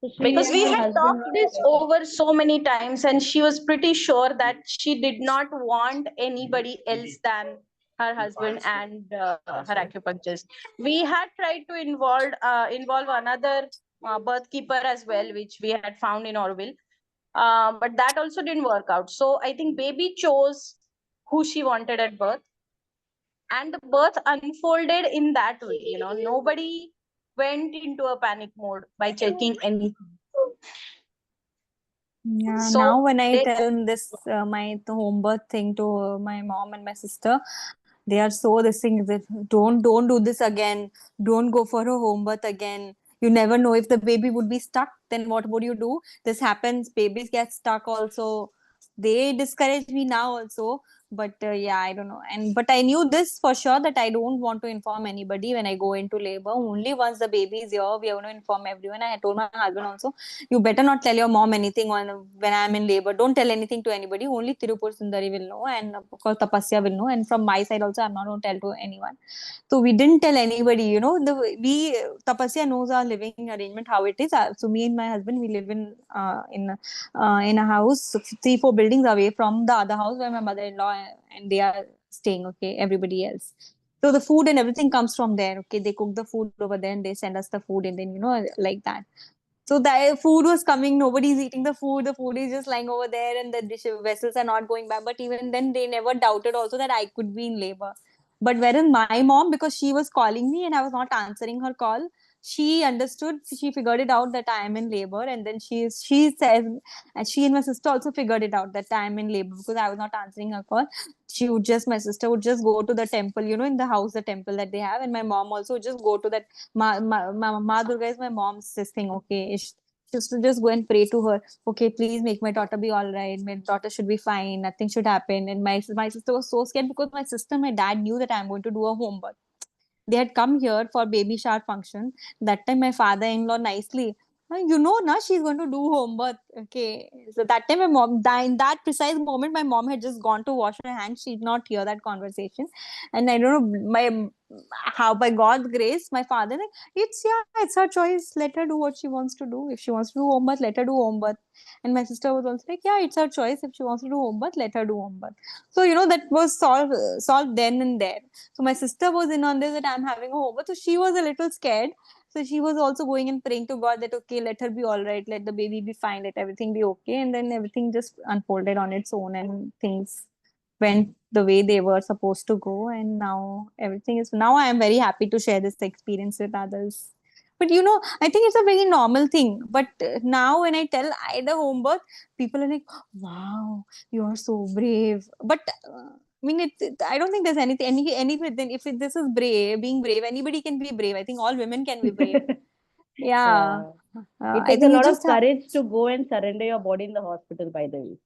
so she Because and we her had husband talked were this over so many times, and she was pretty sure that she did not want anybody else than her husband and her acupuncturist. We had tried to involve another birth keeper as well, which we had found in Orville, but that also didn't work out. So I think baby chose who she wanted at birth, and the birth unfolded in that way. Nobody went into a panic mode by checking anything. Yeah, So now when I they tell this the home birth thing to my mom and my sister, they are so this thing that don't do this again. Don't go for a home birth again. You never know if the baby would be stuck. Then what would you do? This happens. Babies get stuck also. They discourage me now also. But yeah, I don't know. But I knew this for sure that I don't want to inform anybody when I go into labor. Only once the baby is here, we are going to inform everyone. I told my husband also, you better not tell your mom anything when I'm in labor. Don't tell anything to anybody. Only Tirupur Sundari will know, and of course Tapasya will know. And from my side also, I'm not going to tell to anyone. So we didn't tell anybody. Tapasya knows our living arrangement how it is. So me and my husband, we live in a house 3-4 buildings away from the other house where my mother-in-law and they are staying. Okay, everybody else. So the food and everything comes from there. Okay, they cook the food over there and they send us the food, and then like that. So the food was coming, nobody's eating the food. The food is just lying over there, and the vessels are not going back. But even then, they never doubted also that I could be in labor. But whereas my mom, because she was calling me and I was not answering her call, she understood. She figured it out that I am in labor, and then she says, and she and my sister also figured it out that I am in labor because I was not answering her call. My sister would just go to the temple, in the house, the temple that they have, and my mom also would just go to that Ma Durga is my mom's this thing, okay? She used to just go and pray to her, okay, please make my daughter be all right. My daughter should be fine. Nothing should happen. And my sister was so scared because my sister and my dad knew that I'm going to do a home birth. They had come here for baby shower function. That time my father-in-law nicely, na she's going to do home birth. Okay. So that time my mom, in that precise moment, my mom had just gone to wash her hands. She did not hear that conversation. And I don't know, how by God's grace, my father, like, it's her choice. Let her do what she wants to do. If she wants to do home birth, let her do home birth. And my sister was also like, yeah, it's her choice. If she wants to do home birth, let her do home birth. So, that was solved then and there. So my sister was in on this that I'm having a home birth. So she was a little scared. So she was also going and praying to God that, okay, let her be all right. Let the baby be fine. Let everything be okay. And then everything just unfolded on its own and things went the way they were supposed to go. And now I am very happy to share this experience with others. But I think it's a very normal thing. But now when I tell I had a home birth, people are like, wow, you are so brave. But I mean, I don't think there's anything. If this is being brave, anybody can be brave. I think all women can be brave. Yeah. It I takes a think you lot of just have. courage to go and surrender your body in the hospital, by the way.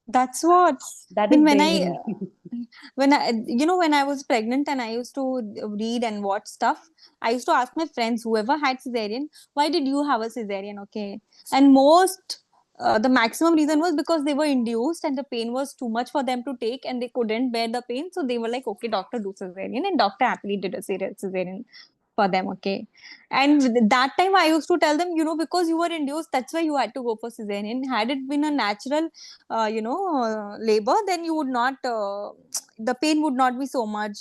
That's what. That I is mean, bravery. when I was pregnant and I used to read and watch stuff, I used to ask my friends, whoever had cesarean, why did you have a cesarean? Okay. And the maximum reason was because they were induced and the pain was too much for them to take and they couldn't bear the pain. So they were like, okay, doctor, do cesarean. And doctor happily did a cesarean. for them. Okay. And that time I used to tell them, because you were induced, that's why you had to go for cesarean. Had it been a natural, labor, then you would not, the pain would not be so much.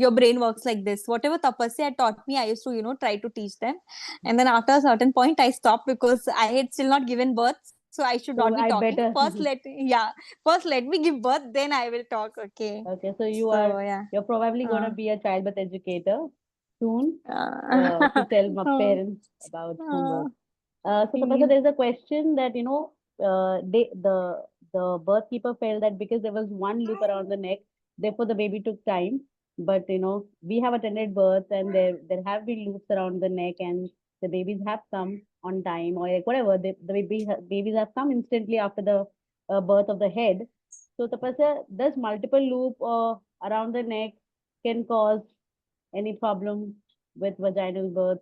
Your brain works like this. Whatever Tapasya had taught me, I used to, try to teach them. And then after a certain point, I stopped because I had still not given birth. So I should So not be I talking. better. First let me give birth, then I will talk. Okay. Okay, so So yeah. you're probably going to Uh, be a childbirth educator soon to uh, tell my uh, parents about home uh, birth. So Tapasya, please. there's a question that the birth keeper felt that because there was one loop around the neck, therefore the baby took time. But we have attended births and there have been loops around the neck and the babies have come on time or like whatever. Babies have come instantly after the birth of the head. So Tapasya, does multiple loop around the neck can cause any problem with vaginal birth?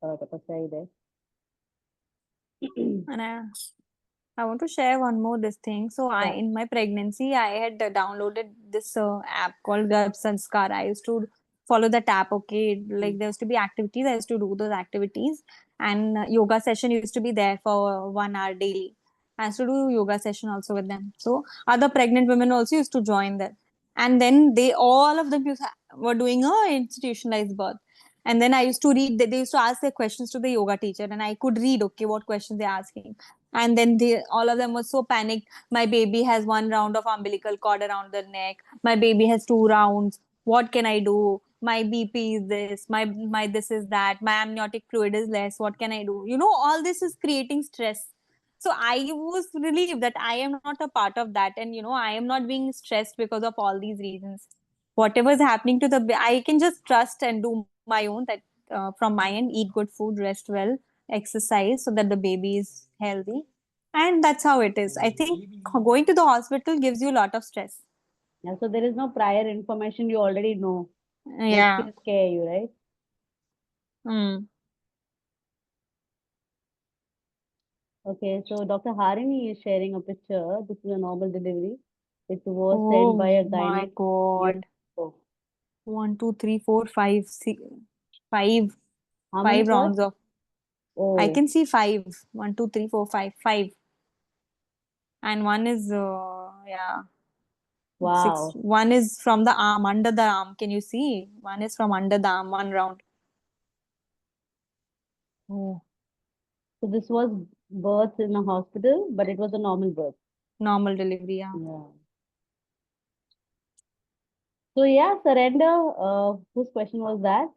Tapasya, are you there? And I want to share one more this thing. So Yeah. in my pregnancy, I had downloaded this app called Garbh Sanskar. I used to follow that app. Okay, like there used to be activities. I used to do those activities, and yoga session used to be there for 1 hour daily. I used to do yoga session also with them. So other pregnant women also used to join that, and then all of them were doing a institutionalized birth. And then I used to read. They used to ask their questions to the yoga teacher, and I could read. Okay, what questions they're asking. And then all of them were so panicked. My baby has 1 round of umbilical cord around the neck. My baby has 2 rounds. What can I do? My BP is this. My this is that. My amniotic fluid is less. What can I do? All this is creating stress. So I was relieved that I am not a part of that, and I am not being stressed because of all these reasons. Whatever is happening to I can just trust and do my own. That from my end, eat good food, rest well, exercise, so that the baby is healthy. And that's how it is. I think going to the hospital gives you a lot of stress. Yeah, so there is no prior information you already know, which Yeah. will scare you, right? Mm. Okay, so Dr. Harini is sharing a picture. This is a normal delivery. It was sent by Oh a my gynec years God. ago. 1, 2, 3, 4, 5, 6, 5, How many 5 rounds births? of. I Oh, can see 5. 1, 2, 3, 4, 5, 5. And one is, yeah, 6. wow. One is from the arm, under the arm. Can you see? One is from under the arm, 1 round. Oh, So this was birth in a hospital, but it was a normal birth. normal delivery. Yeah. Yeah. So yeah, surrender. Whose question was that?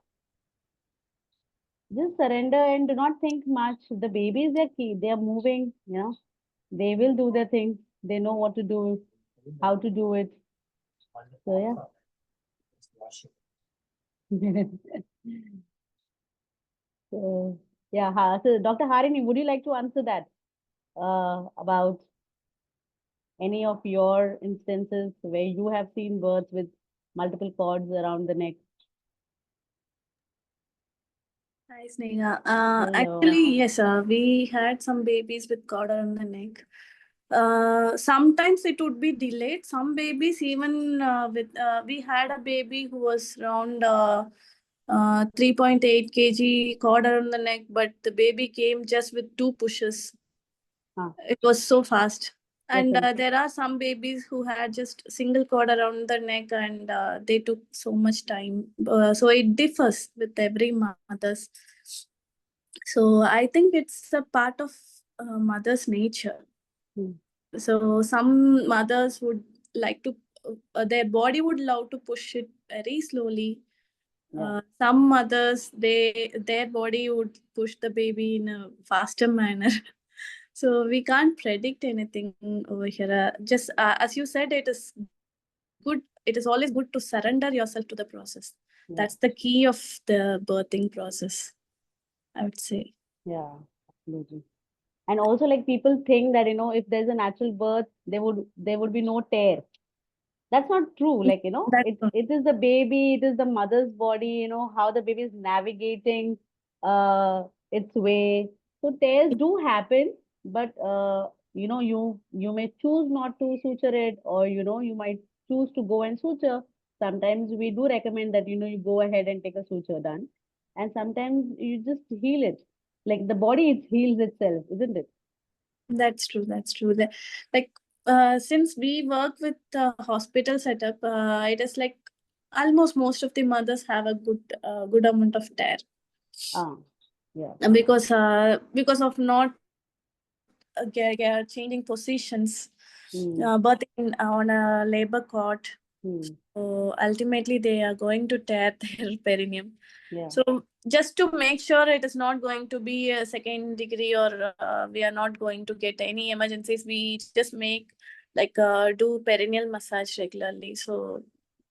Just surrender and do not think much. The baby is their key. They are moving, they will do their thing. They know what to do, how to do it. So yeah. So yeah, so Dr. Harini, would you like to answer that about any of your instances where you have seen births with multiple cords around the neck? Hi, Sneha. Hello. Actually, yes, we had some babies with cord on the neck. Sometimes it would be delayed. Some babies, even we had a baby who was around 3.8 kg cord around the neck, but the baby came just with 2 pushes. Huh. It was so fast. And Listen. there are some babies who had just single cord around the neck, and they took so much time. So it differs with every mother's. So I think it's a part of mother's nature. Hmm. So some mothers would like to, their body would love to push it very slowly. Yeah. Some mothers, their body would push the baby in a faster manner. So we can't predict anything over here. Just as you said, it is good. It is always good to surrender yourself to the process. Yeah. That's the key of the birthing process, I would say. Yeah, absolutely. And also like people think that, if there's a natural birth, there would be no tear. That's not true. Like, That's it is the baby, it is the mother's body, how the baby is navigating its way. So tears do happen, but you may choose not to suture it, or you might choose to go and suture. Sometimes we do recommend that, you go ahead and take a suture done. And sometimes you just heal it. Like the body, it heals itself, isn't it? That's true. That's true. Like, since we work with hospital setup, it is like almost most of the mothers have a good amount of tear. Ah, yeah. Because of not changing positions, birthing on a labor cot. So ultimately, they are going to tear their perineum. Yeah. So just to make sure it is not going to be a second degree, or we are not going to get any emergencies, we just make like do perineal massage regularly. So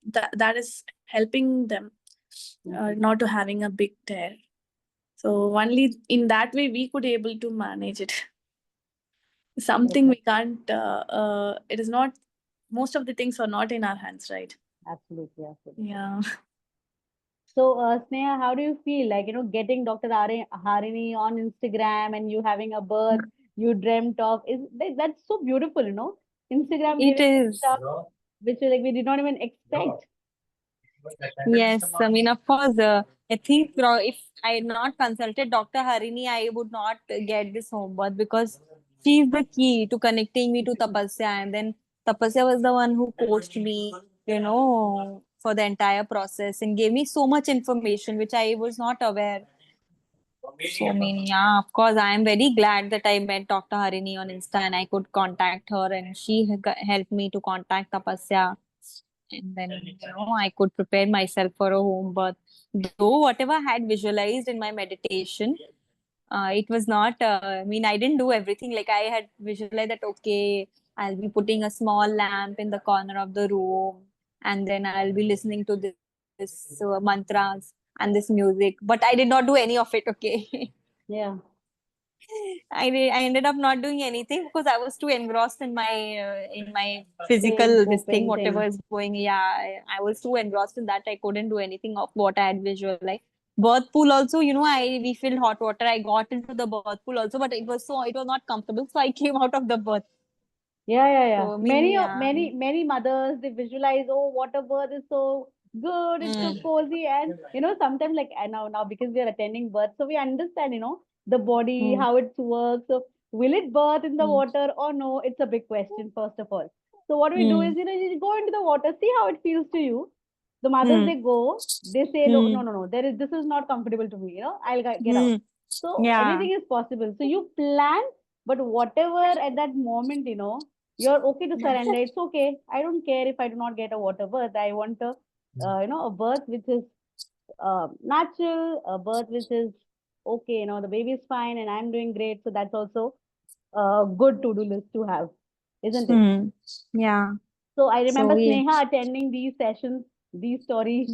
that is helping them not to having a big tear. So only in that way we could able to manage it. Something we can't. It is not. Most of the things are not in our hands, right? Absolutely, absolutely. Yeah. So, Sneha, how do you feel like, getting Dr. Harini on Instagram and you having a birth you dreamt of? That's so beautiful, Instagram It giving is. stuff which we did not even expect. Yes, I mean, of course, I think if I had not consulted Dr. Harini, I would not get this home birth, because she is the key to connecting me to Tapasya. And then Tapasya was the one who coached me, for the entire process and gave me so much information which I was not aware. So, I mean, yeah, of course, I am very glad that I met Dr. Harini on Insta and I could contact her, and she helped me to contact Tapasya. And then, I could prepare myself for a home birth. Though whatever I had visualized in my meditation, it was not, I mean, I didn't do everything. Like I had visualized that, okay, I'll be putting a small lamp in the corner of the room, and then I'll be listening to this mantras and this music. But I did not do any of it, okay? Yeah. I ended up not doing anything because I was too engrossed in my physical this thing, whatever is going. Yeah, I was too engrossed in that. I couldn't do anything of what I had visualized. Birth pool also, we filled hot water. I got into the birth pool also, but it was not comfortable, so I came out of the birth. Yeah, yeah, yeah. So, I mean, yeah. Many mothers, they visualize, oh, water birth is so good, it's so cozy. And, sometimes like now because we are attending birth, so we understand, the body, how it works. So will it birth in the water or no? It's a big question, first of all. So what we do is, you go into the water, see how it feels to you. The mothers, they go, they say, no, no, no, this is not comfortable to me, I'll get out. So Yeah. anything is possible. So you plan, but whatever at that moment, you're okay to surrender. It's okay. I don't care if I do not get a water birth. I want a birth which is natural, a birth which is okay. The baby is fine and I'm doing great. So that's also a good to-do list to have, isn't it? Yeah. So I remember So, Sneha attending these sessions, these story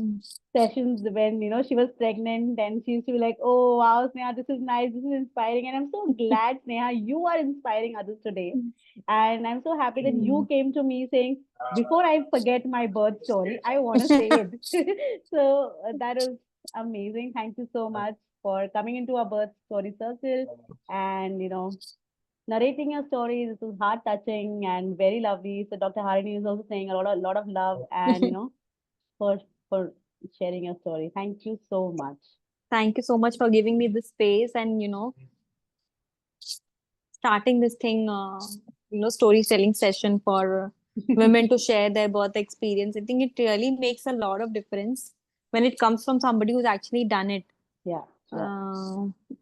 sessions when, she was pregnant and she used to be like, oh, wow, Sneha, this is nice. This is inspiring. And I'm so glad, Sneha, you are inspiring others today. And I'm so happy that you came to me saying, before I forget my birth story, I want to say it. So that is amazing. Thank you so much for coming into our birth story circle and, narrating your story. This is heart touching and very lovely. So Dr. Harini is also saying a lot of love and for sharing your story. Thank you so much. Thank you so much for giving me this space and starting this thing, storytelling session for women to share their birth experience. I think it really makes a lot of difference when it comes from somebody who's actually done it. Yeah.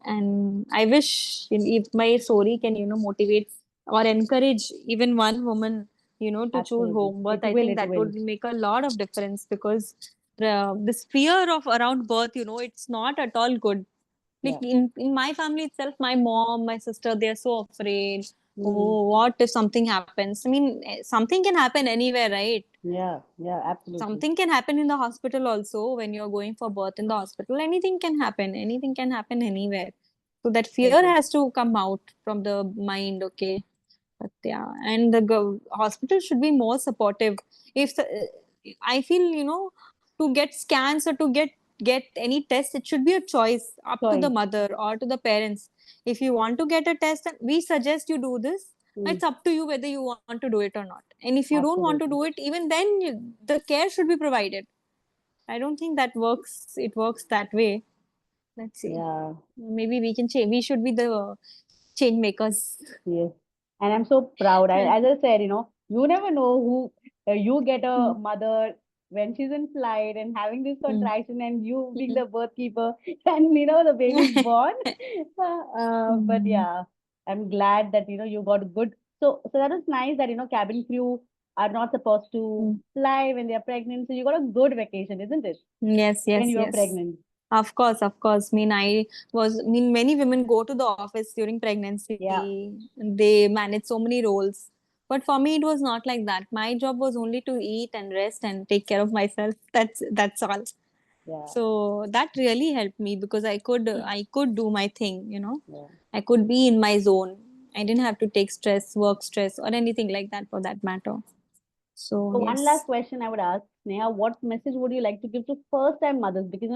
And I wish if my story can, motivate or encourage even one woman, to choose home birth. I think that would make a lot of difference, because this fear of around birth, it's not at all good. Like in my family itself, my mom, my sister, they're so afraid. Oh, what if something happens? I mean, something can happen anywhere, right? Yeah, absolutely. Something can happen in the hospital also when you're going for birth in the hospital. Anything can happen. Anything can happen anywhere. So that fear has to come out from the mind, okay? But yeah, and the hospital should be more supportive. If I feel, to get scans or to get any test, it should be a choice up to the mother or to the parents. If you want to get a test, we suggest you do this. It's up to you whether you want to do it or not. And if you don't want to Absolutely. do it, even then the care should be provided. I don't think that works. It works that way. Let's see. Yeah. Maybe we can change. We should be the change makers. Yes. And I'm so proud. Yeah. As I said, you never know who you get a Mm. mother when she's in flight and having this Mm. contraction, and you being Mm. the birth keeper, and the baby's born. But Mm. yeah, I'm glad that you got good. So that was nice that cabin crew are not supposed to Mm. fly when they are pregnant. So you got a good vacation, isn't it? Yes, When yes, you were yes. pregnant. Of course, of course. Many women go to the office during pregnancy. Yeah. They manage so many roles. But for me, it was not like that. My job was only to eat and rest and take care of myself. That's all. Yeah. So that really helped me because I could do my thing, Yeah. I could be in my zone. I didn't have to take stress, work stress, or anything like that for that matter. So So one last yes. question I would ask, Sneha, what message would you like to give to first-time mothers? Because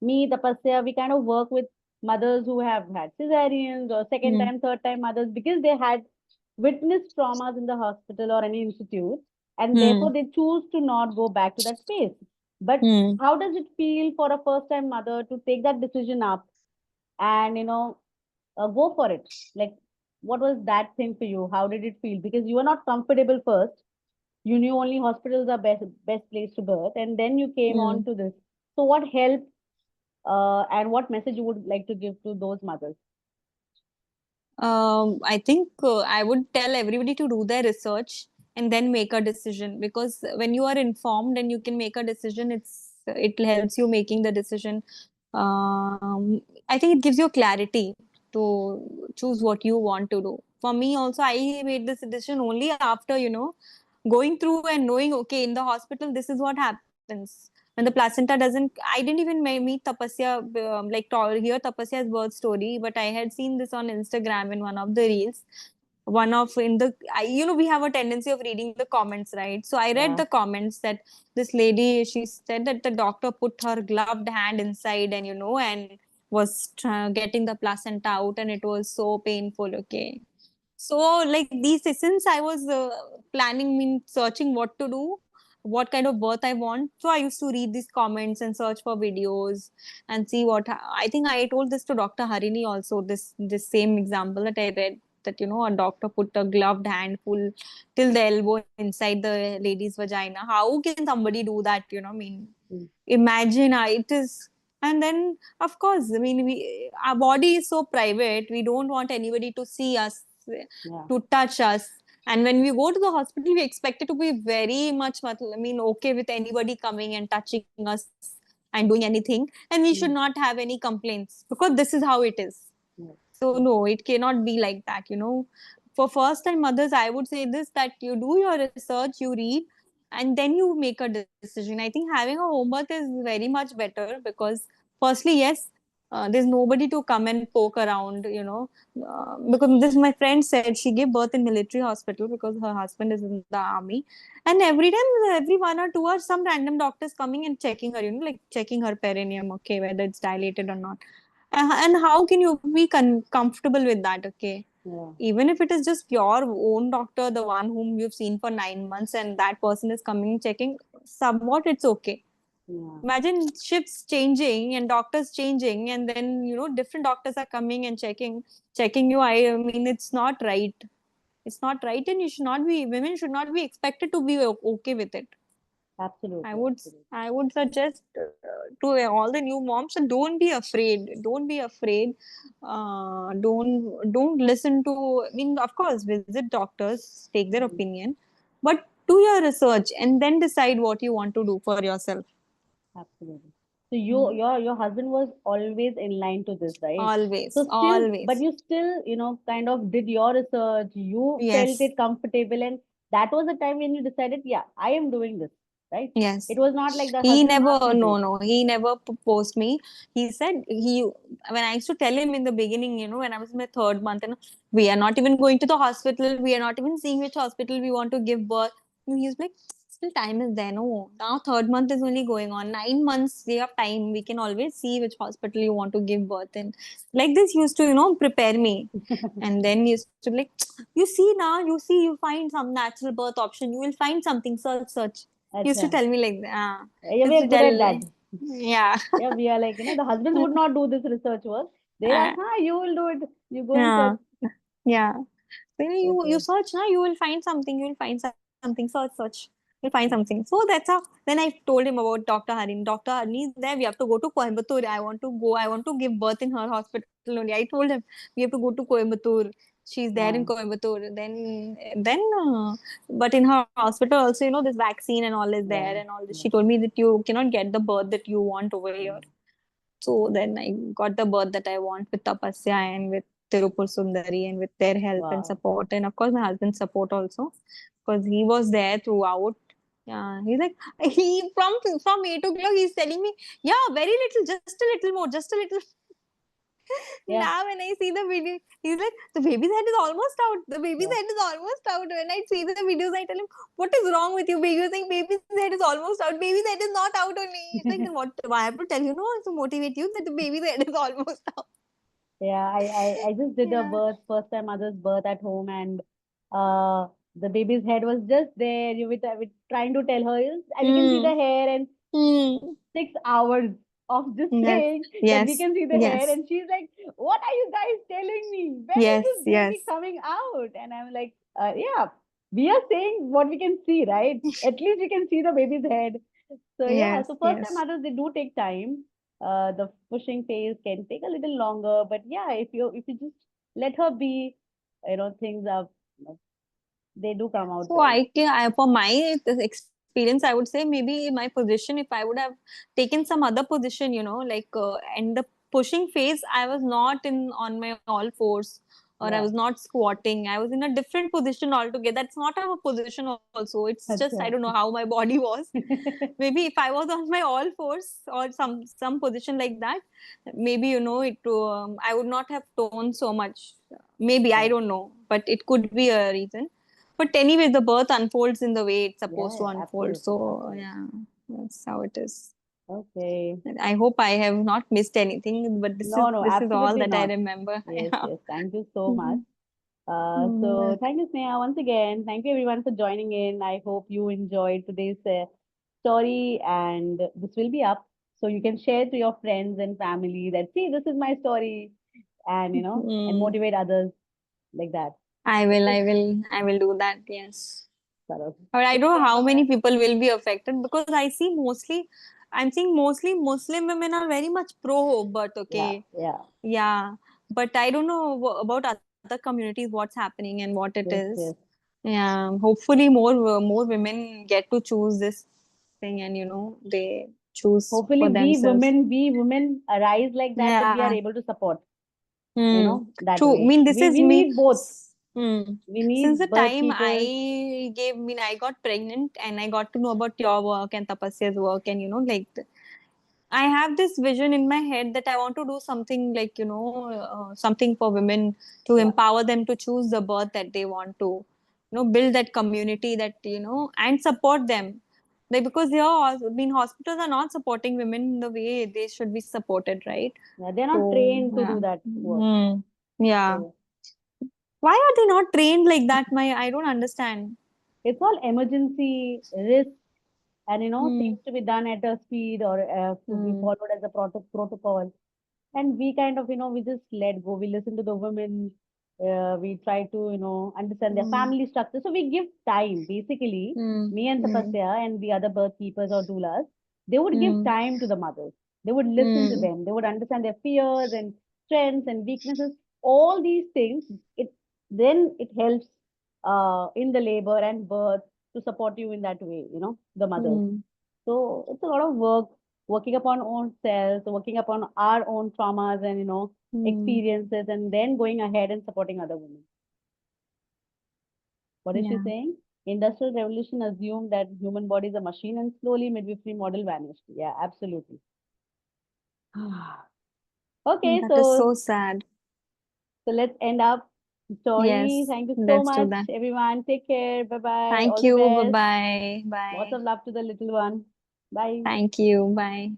me, Tapasya, we kind of work with mothers who have had cesareans or second Hmm. time, third time mothers because they had witnessed traumas in the hospital or any institute, and Hmm. therefore they choose to not go back to that space. But Hmm. how does it feel for a first-time mother to take that decision up and go for it? Like, what was that thing for you? How did it feel? Because you were not comfortable first, you knew only hospitals are best place to birth, and then you came on Hmm. to this. So what helped, and what message you would like to give to those mothers? I think I would tell everybody to do their research and then make a decision, because when you are informed and you can make a decision, it helps you making the decision. I think it gives you clarity to choose what you want to do. For me also, I made this decision only after, going through and knowing, okay, in the hospital, this is what happens. When the placenta doesn't, I didn't even meet Tapasya, hear Tapasya's birth story, but I had seen this on Instagram in one of the reels. We have a tendency of reading the comments, right? So I read Yeah. the comments that this lady, she said that the doctor put her gloved hand inside and, and was getting the placenta out, and it was so painful. Okay. So, like these, since I was searching what to do, what kind of birth I want. So I used to read these comments and search for videos and see I think I told this to Dr. Harini also, this same example that I read, that, a doctor put a gloved hand full till the elbow inside the lady's vagina. How can somebody do that? Mm. Imagine it is. And then, of course, our body is so private. We don't want anybody to see us, Yeah. to touch us. And when we go to the hospital, we expect it to be very much, okay with anybody coming and touching us and doing anything. And we should Mm. not have any complaints, because this is how it is. Yeah. So no, it cannot be like that. For first time mothers, I would say this, that you do your research, you read, and then you make a decision. I think having a home birth is very much better, because firstly, yes, there's nobody to come and poke around, because this, my friend said, she gave birth in military hospital because her husband is in the army, and every time, every 1 or 2 hours, some random doctors coming and checking her, like checking her perineum, okay, whether it's dilated or not. And how can you be comfortable with that? Okay, Yeah. even if it is just your own doctor, the one whom you've seen for 9 months, and that person is coming checking, somewhat it's okay. Yeah. Imagine shifts changing and doctors changing, and then different doctors are coming and checking you. I mean, it's not right. It's not right, and women should not be expected to be okay with it. I Absolutely. would Absolutely. I would suggest to all the new moms, don't be afraid. Don't be afraid. Don't listen to. I mean, of course, visit doctors, take their Mm. opinion, but do your research and then decide what you want to do for yourself. Absolutely. So Mm. your husband was always in line to this, right? Always, So still, but always. you still, kind of did your research, you felt Yes. it comfortable, and that was the time when you decided, yeah, I am doing this, right? Yes. It was not like the He husband asked never, you no, to. no, he never proposed me. He said, when I used to tell him in the beginning, when I was in my 3rd month, and we are not even going to the hospital, we are not even seeing which hospital we want to give birth. And he was like, still time is there. No, now third month is only going on. 9 months we have time. We can always see which hospital you want to give birth in. Like this used to, prepare me. And then used to like, you see now, you find some natural birth option. You will find something, search. Used to Acha. tell me like that. Yeah, we Used are to good at that. tell, yeah. Yeah, we are like, the husbands would not do this research work. They'll Uh, ask, you will do it. You go and yeah. search. Yeah. So, you Okay. search now, you will find something. You will find something. Search. You'll find something. So that's how. Then I told him about Dr. Harin. Dr. Harin is there. We have to go to Coimbatore. I want to go. I want to give birth in her hospital only. I told him we have to go to Coimbatore. She's there in Yeah. Coimbatore. But in her hospital also, this vaccine and all is there Yeah. and all this. Yeah. She told me that you cannot get the birth that you want over here. So then I got the birth that I want with Tapasya and with Tirupur Sundari and with their help and Wow. support. And of course, my husband's support also, because he was there throughout. Yeah, he's like, from 8 o'clock, he's telling me, yeah, very little, just a little more, just a little. Yeah. Now, when I see the video, he's like, the baby's head is almost out. The baby's Yeah. head is almost out. When I see the videos, I tell him, what is wrong with you? You think baby's head is almost out. Baby's head is not out only. It's like, then what? I have to tell you, no, to motivate you that the baby's head is almost out. Yeah, I just did a Yeah. first time mother's birth at home, and uh the baby's head was just there. You with trying to tell her, and we can see the Hmm. hair, and Hmm. 6 hours of just Yes. saying that we Yes. can see the hair, Yes. and she's like, "What are you guys telling me? When is Yes. this baby Yes. coming out?" And I'm like, "Yeah, we are saying what we can see, right? At least we can see the baby's head." So yeah, Yes. so first time Yes. mothers, they do take time. The pushing phase can take a little longer, but yeah, if you just let her be, things are they do come out So well. for my experience, I would say maybe in my position, if I would have taken some other position, in the pushing phase, I was not in on my all fours, or I Yeah. was not squatting. I was in a different position altogether. That's not our position also. It's just I Acha. don't know how my body was. Maybe if I was on my all fours or some position like that, maybe I would not have toned so much. Maybe I Yeah, don't know, but it could be a reason. But anyway, the birth unfolds in the way it's yeah, supposed to yeah, unfold. absolutely, So absolutely. yeah, that's how it is. Okay. And I hope I have not missed anything, but this is No, no, this is all absolutely that I not. remember. Yes, Yeah. yes. Thank you so much. Mm. So Mm. thank you, Sneha, once again. Thank you everyone for joining in. I hope you enjoyed today's story, and this will be up so you can share to your friends and family that, see, this is my story, and and Mm. motivate others like that. I will, Okay, I will, I will do that. Yes. Saroj. But I don't know how many people will be affected, because I'm seeing mostly Muslim women are very much pro birth. Yeah, Okay. yeah, Yeah. But I don't know about other communities, what's happening and what it yes, is. yes. Yeah. Hopefully more women get to choose this thing, and they choose Hopefully, for themselves. we women arise like that we are Yeah. able to support, Hmm. that True. I way. mean, this We is we me. need both. Hmm. We Since the need birth time keepers. I got pregnant and I got to know about your work and Tapasya's work, and I have this vision in my head that I want to do something like, something for women, to Yeah, empower them to choose the birth that they want to, build that community that, and support them. Like, because hospitals are not supporting women the way they should be supported, right? yeah. They're not So, trained to yeah. do that work. Mm. Yeah. So Why are they not trained like that? I don't understand. it's all emergency risk, and Hmm. things to be done at a speed, or to be Hmm. followed as a protocol. And we kind of, we just let go. We listen to the women. We try to, understand their Hmm. family structure. So we give time. Basically, Hmm. me and Hmm. Tapasya and the other birth keepers or doulas, they would give Hmm. time to the mothers. They would listen to Hmm. them. They would understand their fears and strengths and weaknesses. All these things, it helps in the labor and birth to support you in that way, the mothers. Hmm. So it's a lot of work, working upon own selves, working upon our own traumas and Hmm. experiences, and then going ahead and supporting other women. What is she Yeah. saying? Industrial revolution assumed that human body is a machine, and slowly midwifery model vanished. Yeah, absolutely. Okay, That is so so sad. let's end up. story. Yes, Thank you so let's do much, that. everyone. Take care. Bye bye. Thank All the you. best. Bye-bye. Lots Bye. of love to the little one. Bye. Thank you. Bye.